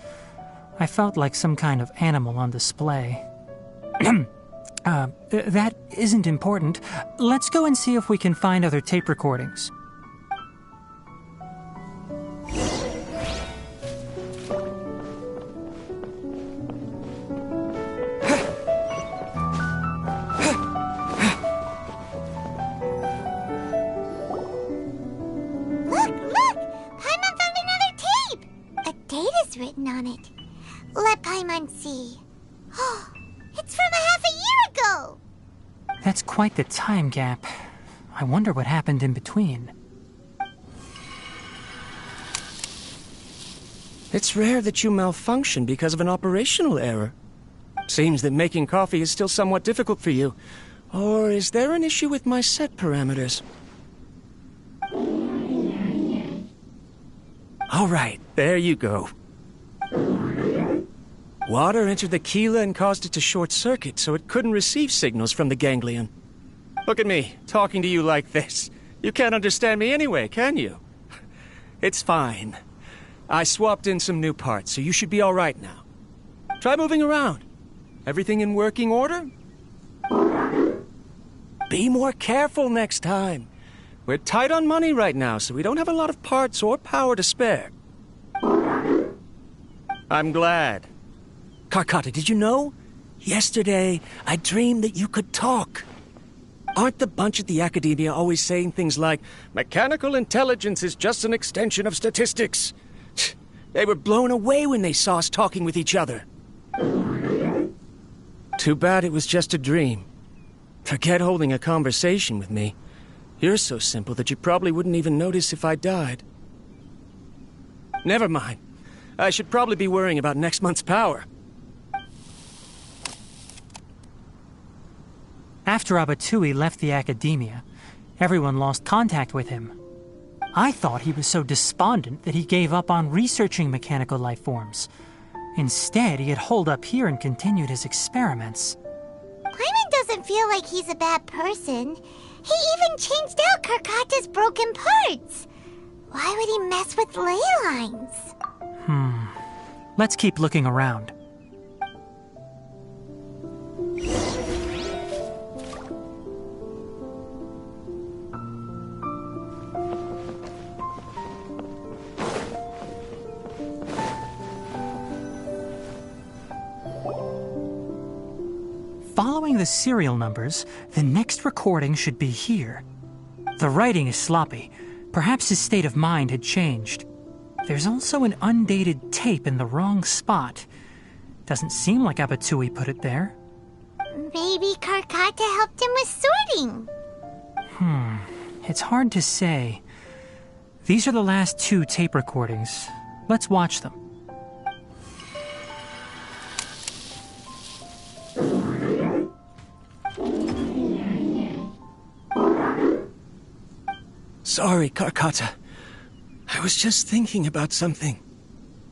S1: I felt like some kind of animal on display. That isn't important. Let's go and see if we can find other tape recordings.
S3: Written on it. Let Paimon see. Oh, it's from a half a year ago!
S1: That's quite the time gap. I wonder what happened in between.
S12: It's rare that you malfunction because of an operational error. Seems that making coffee is still somewhat difficult for you. Or is there an issue with my set parameters? All right, there you go. Water entered the chela and caused it to short-circuit, so it couldn't receive signals from the ganglion. Look at me, talking to you like this. You can't understand me anyway, can you? It's fine. I swapped in some new parts, so you should be all right now. Try moving around. Everything in working order? Be more careful next time. We're tight on money right now, so we don't have a lot of parts or power to spare. I'm glad. Karkata, did you know? Yesterday, I dreamed that you could talk. Aren't the bunch at the Academia always saying things like, mechanical intelligence is just an extension of statistics? They were blown away when they saw us talking with each other. Too bad it was just a dream. Forget holding a conversation with me. You're so simple that you probably wouldn't even notice if I died. Never mind. I should probably be worrying about next month's power.
S1: After Abatui left the Academia, everyone lost contact with him. I thought he was so despondent that he gave up on researching mechanical life forms. Instead, he had holed up here and continued his experiments.
S3: Paimon doesn't feel like he's a bad person. He even changed out Karkata's broken parts. Why would he mess with ley lines?
S1: Let's keep looking around. Following the serial numbers, the next recording should be here. The writing is sloppy. Perhaps his state of mind had changed. There's also an undated tape in the wrong spot. Doesn't seem like Abatui put it there.
S3: Maybe Karkata helped him with sorting.
S1: It's hard to say. These are the last 2 tape recordings. Let's watch them.
S12: Sorry, Karkata. I was just thinking about something.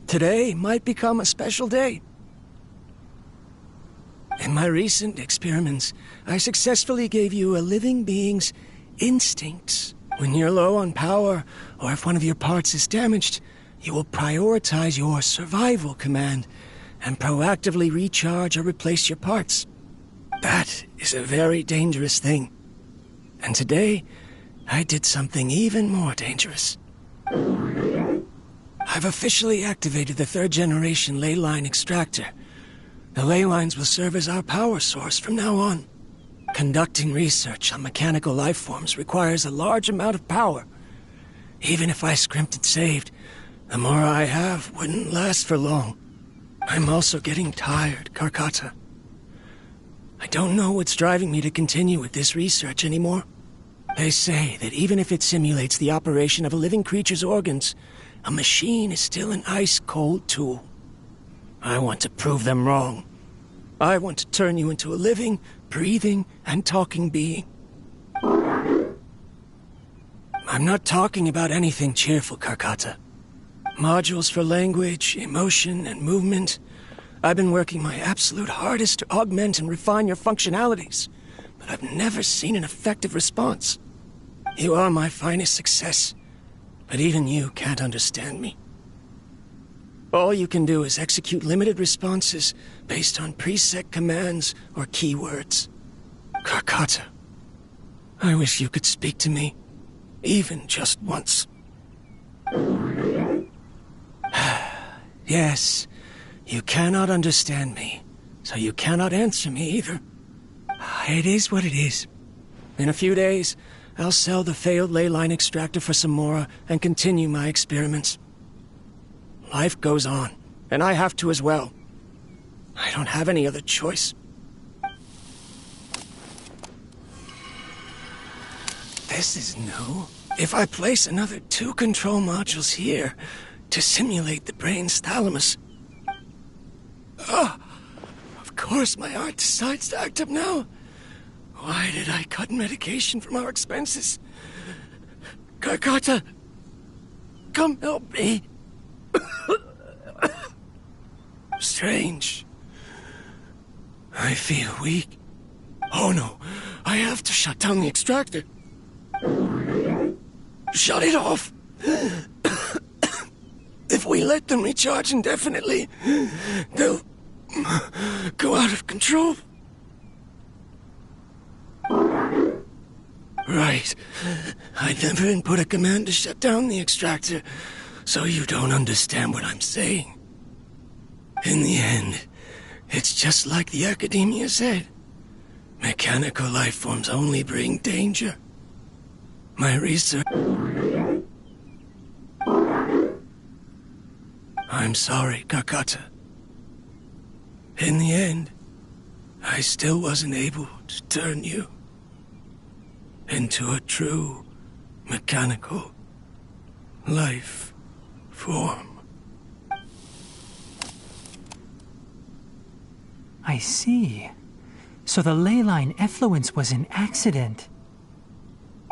S12: Today might become a special day. In my recent experiments, I successfully gave you a living being's instincts. When you're low on power, or if one of your parts is damaged, you will prioritize your survival command and proactively recharge or replace your parts. That is a very dangerous thing. And today, I did something even more dangerous. I've officially activated the 3rd generation ley line extractor. The ley lines will serve as our power source from now on. Conducting research on mechanical life forms requires a large amount of power. Even if I scrimped and saved, the more I have wouldn't last for long. I'm also getting tired, Karkata. I don't know what's driving me to continue with this research anymore. They say that even if it simulates the operation of a living creature's organs, a machine is still an ice-cold tool. I want to prove them wrong. I want to turn you into a living, breathing, and talking being. I'm not talking about anything cheerful, Karkata. Modules for language, emotion, and movement. I've been working my absolute hardest to augment and refine your functionalities, but I've never seen an effective response. You are my finest success, but even you can't understand me. All you can do is execute limited responses based on preset commands or keywords. Karkata, I wish you could speak to me, even just once. Yes, you cannot understand me, so you cannot answer me either. It is what it is. In a few days, I'll sell the failed ley line extractor for some more and continue my experiments. Life goes on, and I have to as well. I don't have any other choice. This is new. If I place another 2 control modules here to simulate the brain's thalamus... Of course my heart decides to act up now. Why did I cut medication from our expenses? Karkata, come help me. Strange. I feel weak. Oh no, I have to shut down the extractor. Shut it off. If we let them recharge indefinitely, they'll go out of control. Right. I never input a command to shut down the extractor, so you don't understand what I'm saying. In the end, it's just like the Academia said. Mechanical life forms only bring danger. My research... I'm sorry, Kakata. In the end, I still wasn't able to turn you into a true mechanical life form.
S1: I see. So the ley line effluence was an accident.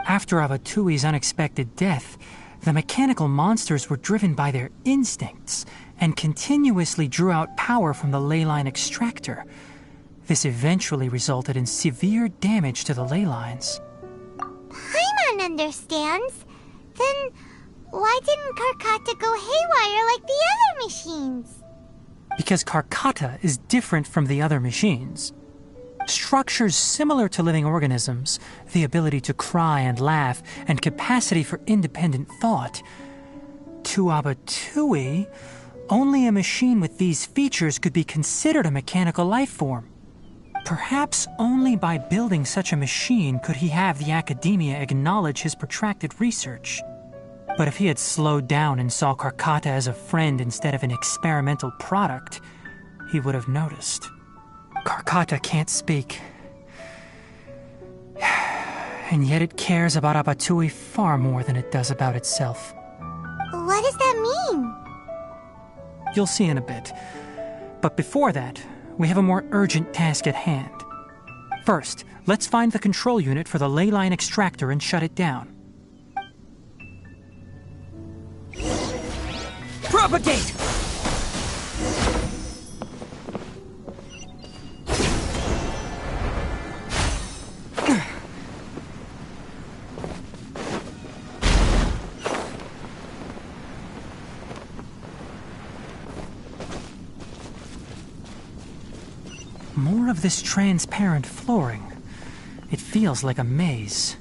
S1: After Abatui's unexpected death, the mechanical monsters were driven by their instincts and continuously drew out power from the ley line extractor. This eventually resulted in severe damage to the ley lines.
S3: Paimon understands. Then why didn't Karkata go haywire like the other machines?
S1: Because Karkata is different from the other machines. Structures similar to living organisms, the ability to cry and laugh, and capacity for independent thought. To Abatui, only a machine with these features could be considered a mechanical life form. Perhaps only by building such a machine could he have the Academia acknowledge his protracted research. But if he had slowed down and saw Karkata as a friend instead of an experimental product, he would have noticed. Karkata can't speak. And yet it cares about Abatui far more than it does about itself.
S3: What does that mean?
S1: You'll see in a bit. But before that, we have a more urgent task at hand. First, let's find the control unit for the ley line extractor and shut it down.
S9: Propagate!
S1: More of this transparent flooring. It feels like a maze.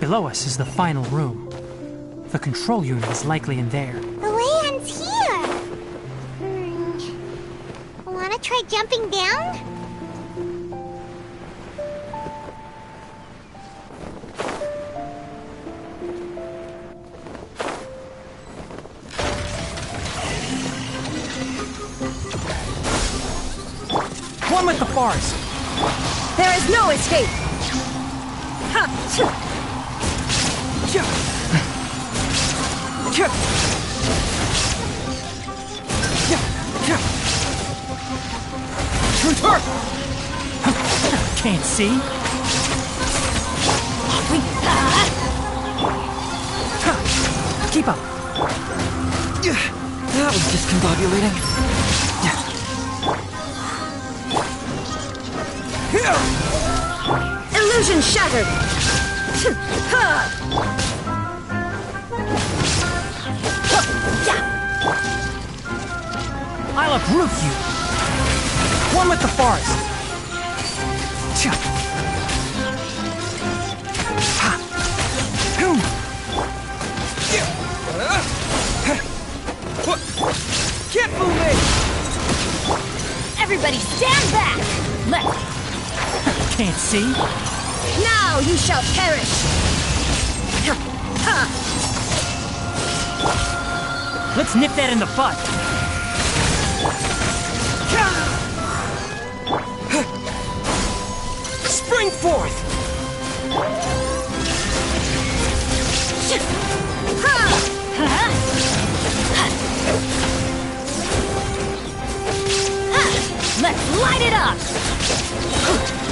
S1: Below us is the final room. The control unit is likely in there.
S3: The way ends here. Wanna try jumping down?
S1: One with the bars!
S9: There is no escape!
S1: Can't see? Keep up.
S8: That was discombobulating.
S9: Illusion shattered!
S1: I'll uproot you. One with the forest. Cha. Ha. Boom.
S12: Can't fool me!
S11: Everybody stand back!
S1: Can't see?
S9: Now you shall perish!
S1: Let's nip that in the bud.
S12: Spring forth!
S11: Let's light it up!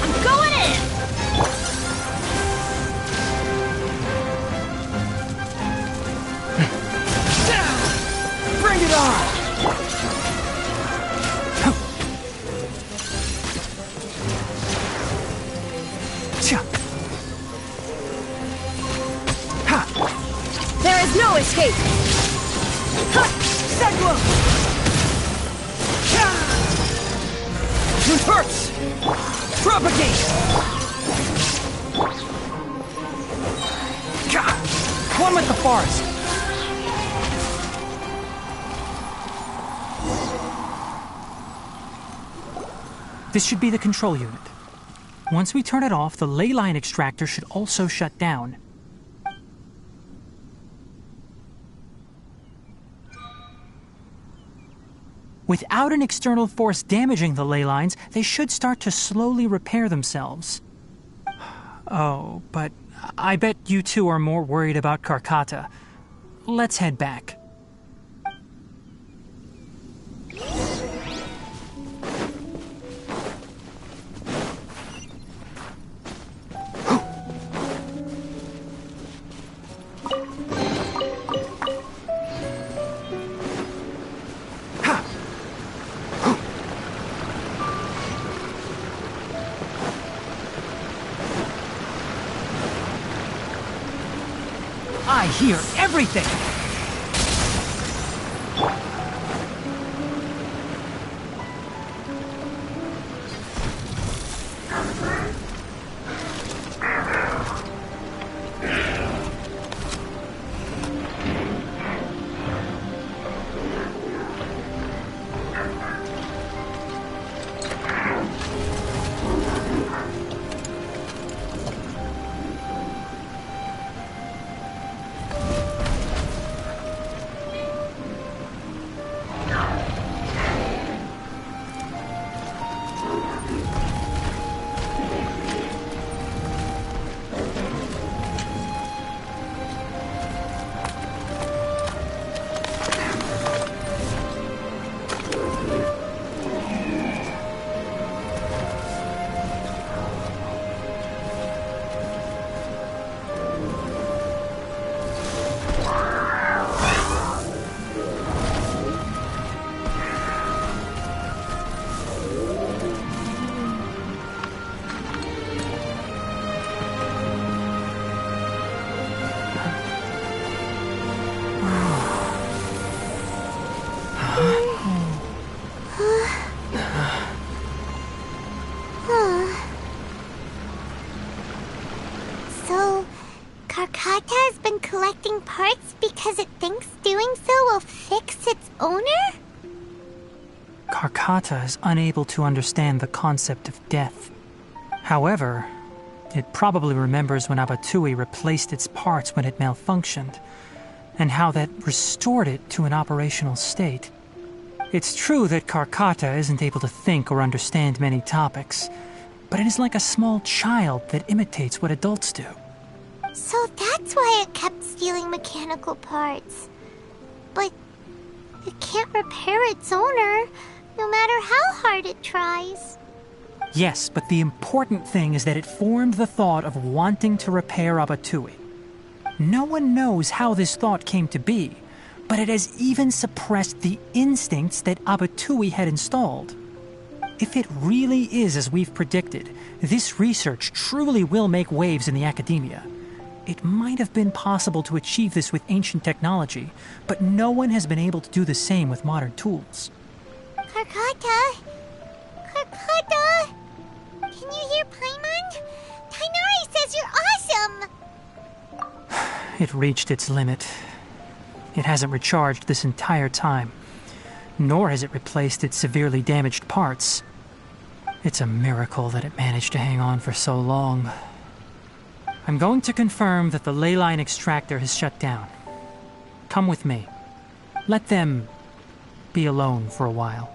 S11: I'm going in!
S12: Bring it on!
S9: There is no escape!
S12: Cyclone! Reverse! Propagate!
S1: One with the forest. This should be the control unit. Once we turn it off, the ley line extractor should also shut down. Without an external force damaging the ley lines, they should start to slowly repair themselves. Oh, but I bet you two are more worried about Karkata. Let's head back. I hear everything!
S3: So, Karkata has been collecting parts because it thinks doing so will fix its owner?
S1: Karkata is unable to understand the concept of death. However, it probably remembers when Abatui replaced its parts when it malfunctioned, and how that restored it to an operational state. It's true that Karkata isn't able to think or understand many topics, but it is like a small child that imitates what adults do.
S3: So that's why it kept stealing mechanical parts. But it can't repair its owner, no matter how hard it tries.
S1: Yes, but the important thing is that it formed the thought of wanting to repair Abatui. No one knows how this thought came to be, but it has even suppressed the instincts that Abatui had installed. If it really is as we've predicted, this research truly will make waves in the academia. It might have been possible to achieve this with ancient technology, but no one has been able to do the same with modern tools.
S3: Karkata? Karkata? Can you hear Paimon? Tignari says you're awesome!
S1: It reached its limit. It hasn't recharged this entire time, nor has it replaced its severely damaged parts. It's a miracle that it managed to hang on for so long. I'm going to confirm that the ley line extractor has shut down. Come with me. Let them be alone for a while.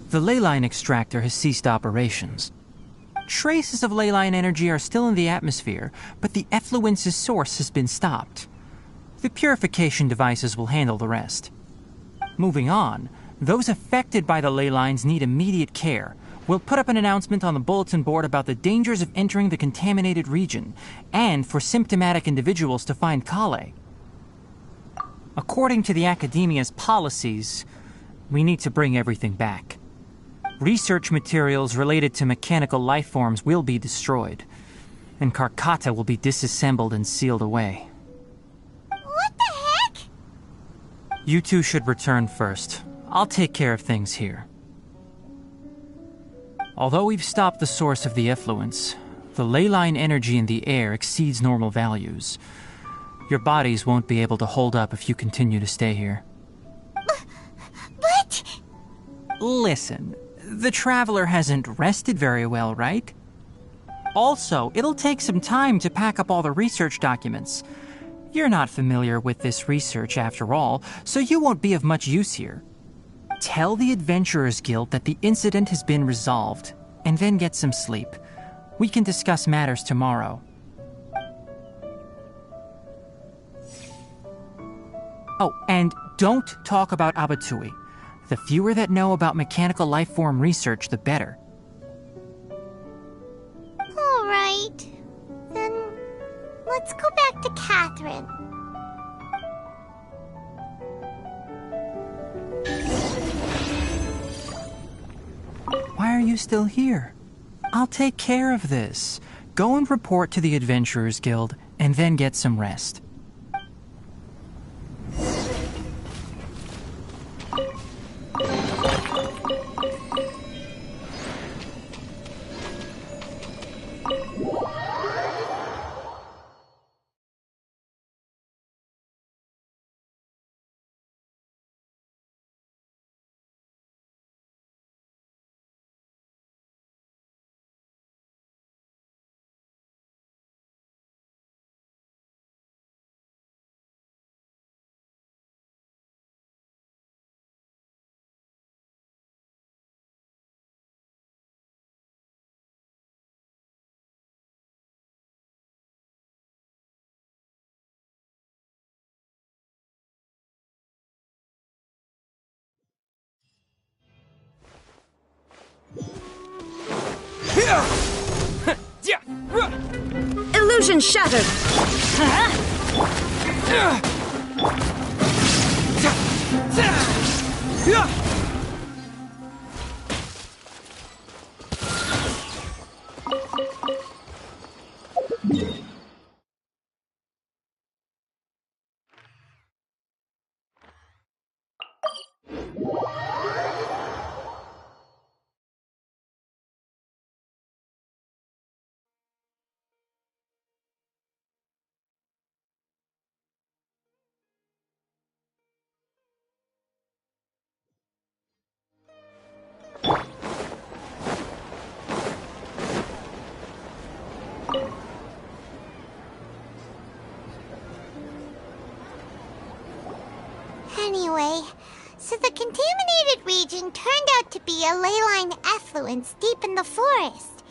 S1: The ley line extractor has ceased operations. Traces of ley line energy are still in the atmosphere, but the effluence's source has been stopped. The purification devices will handle the rest. Moving on, those affected by the ley lines need immediate care. We'll put up an announcement on the bulletin board about the dangers of entering the contaminated region, and for symptomatic individuals to find Kale. According to the Academia's policies, we need to bring everything back. Research materials related to mechanical life forms will be destroyed, and Karkata will be disassembled and sealed away.
S3: What the heck?
S1: You two should return first. I'll take care of things here. Although we've stopped the source of the effluence, the ley line energy in the air exceeds normal values. Your bodies won't be able to hold up if you continue to stay here.
S3: But...
S1: Listen, the Traveler hasn't rested very well, right? Also, it'll take some time to pack up all the research documents. You're not familiar with this research after all, so you won't be of much use here. Tell the Adventurers Guild that the incident has been resolved, and then get some sleep. We can discuss matters tomorrow. Oh, and don't talk about Abatui. The fewer that know about mechanical life form research, the better.
S3: All right. Then let's go back to Catherine.
S1: Why are you still here? I'll take care of this. Go and report to the Adventurers Guild, and then get some rest.
S9: Illusion shattered!
S3: Anyway, So the contaminated region turned out to be a ley line effluence deep in the forest.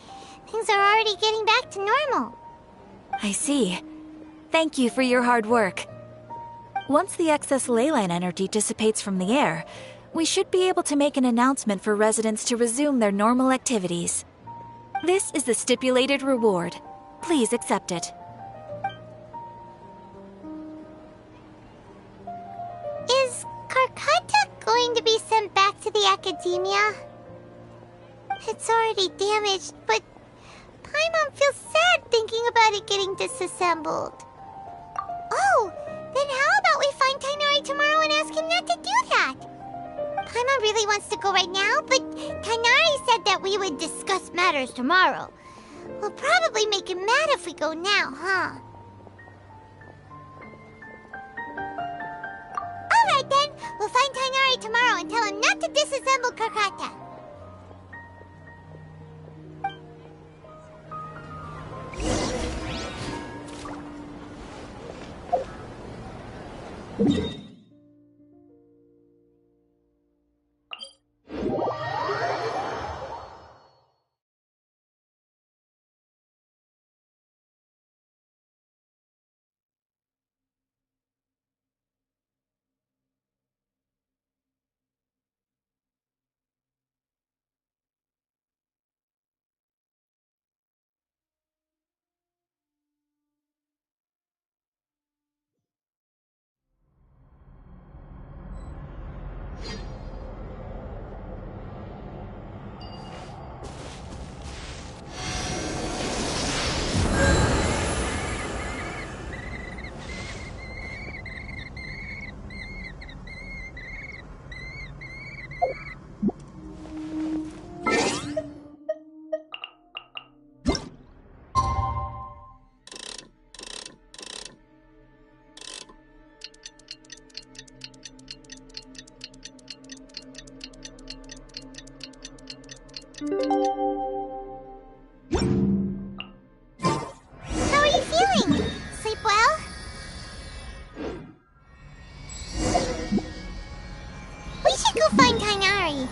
S3: Things are already getting back to normal.
S13: I see. Thank you for your hard work. Once the excess ley line energy dissipates from the air, we should be able to make an announcement for residents to resume their normal activities. This is the stipulated reward. Please accept it.
S3: Is Karkata going to be sent back to the Academia? It's already damaged, but Paimon feels sad thinking about it getting disassembled. Oh, then how about we find Tignari tomorrow and ask him not to do that? Paimon really wants to go right now, but Tignari said that we would discuss matters tomorrow. We'll probably make him mad if we go now, huh? Alright then, we'll find Tignari tomorrow and tell him not to disassemble Karkata. How are you feeling? Sleep well? We should go find Tignari.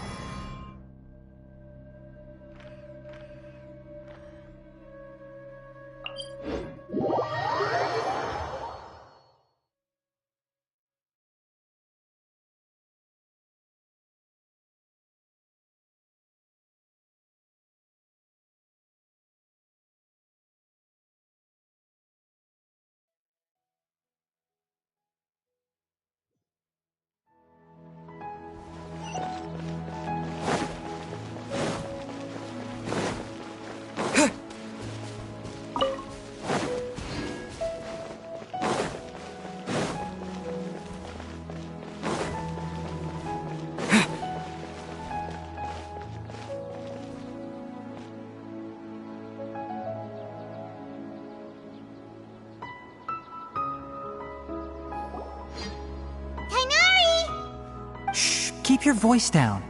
S1: Keep your voice down.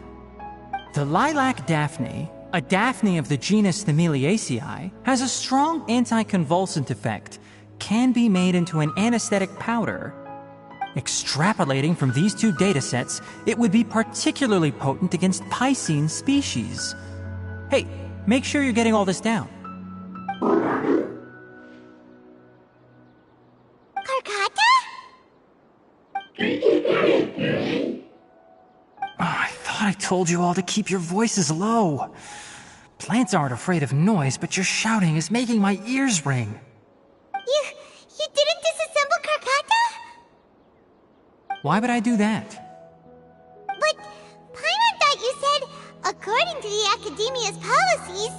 S1: The lilac daphne, a daphne of the genus Thameliaceae, has a strong anticonvulsant effect, can be made into an anesthetic powder. Extrapolating from these two datasets, it would be particularly potent against Piscine species. Hey, make sure you're getting all this down.
S3: Karkata?
S1: I thought I told you all to keep your voices low. Plants aren't afraid of noise, but your shouting is making my ears ring.
S3: You didn't disassemble Karkata?
S1: Why would I do that?
S3: But Paimon thought you said, according to the Academia's policies...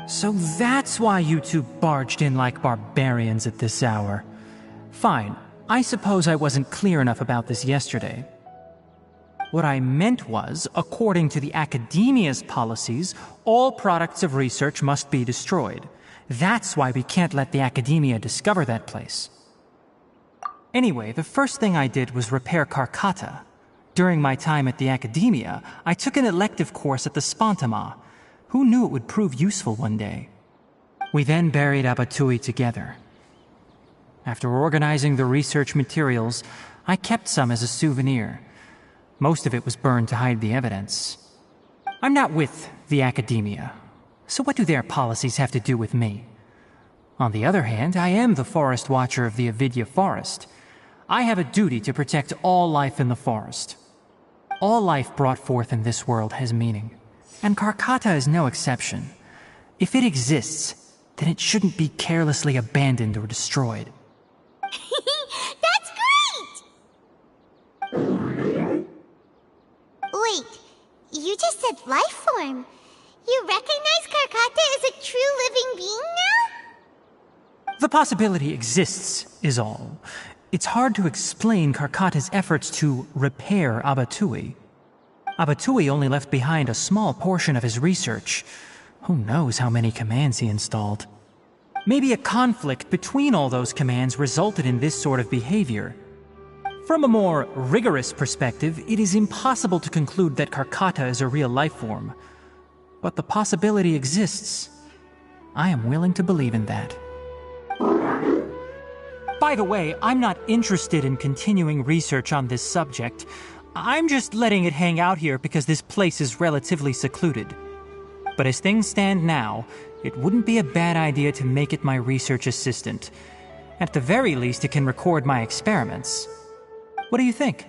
S1: So that's why you two barged in like barbarians at this hour. Fine, I suppose I wasn't clear enough about this yesterday. What I meant was, according to the Academia's policies, all products of research must be destroyed. That's why we can't let the Academia discover that place. Anyway, the first thing I did was repair Karkata. During my time at the Academia, I took an elective course at the Spantama. Who knew it would prove useful one day? We then buried Abatui together. After organizing the research materials, I kept some as a souvenir. Most of it was burned to hide the evidence. I'm not with the academia, so what do their policies have to do with me? On the other hand, I am the Forest Watcher of the Avidya Forest. I have a duty to protect all life in the forest. All life brought forth in this world has meaning, and Karkata is no exception. If it exists, then it shouldn't be carelessly abandoned or destroyed.
S3: That's great! Wait, you just said life form. You recognize Karkata as a true living being now?
S1: The possibility exists, is all. It's hard to explain Karkata's efforts to repair Abatui. Abatui only left behind a small portion of his research. Who knows how many commands he installed? Maybe a conflict between all those commands resulted in this sort of behavior. From a more rigorous perspective, it is impossible to conclude that Karkata is a real life form. But the possibility exists. I am willing to believe in that. By the way, I'm not interested in continuing research on this subject. I'm just letting it hang out here because this place is relatively secluded. But as things stand now, it wouldn't be a bad idea to make it my research assistant. At the very least, it can record my experiments. What do you think?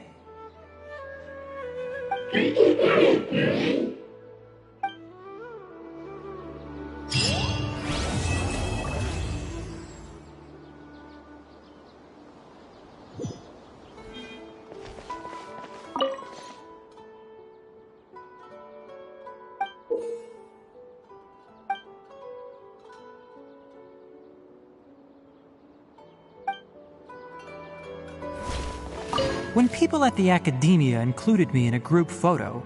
S1: When people at the academia included me in a group photo,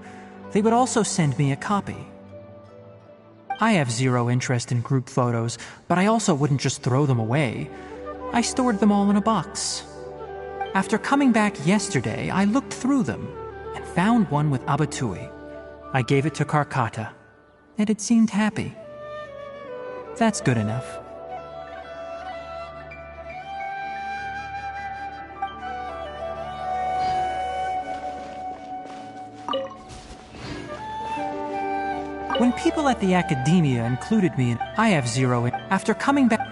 S1: they would also send me a copy. I have zero interest in group photos, but I also wouldn't just throw them away. I stored them all in a box. After coming back yesterday, I looked through them and found one with Abatui. I gave it to Karkata, and it seemed happy. That's good enough. When people at the academia included me in, I have zero. After coming back.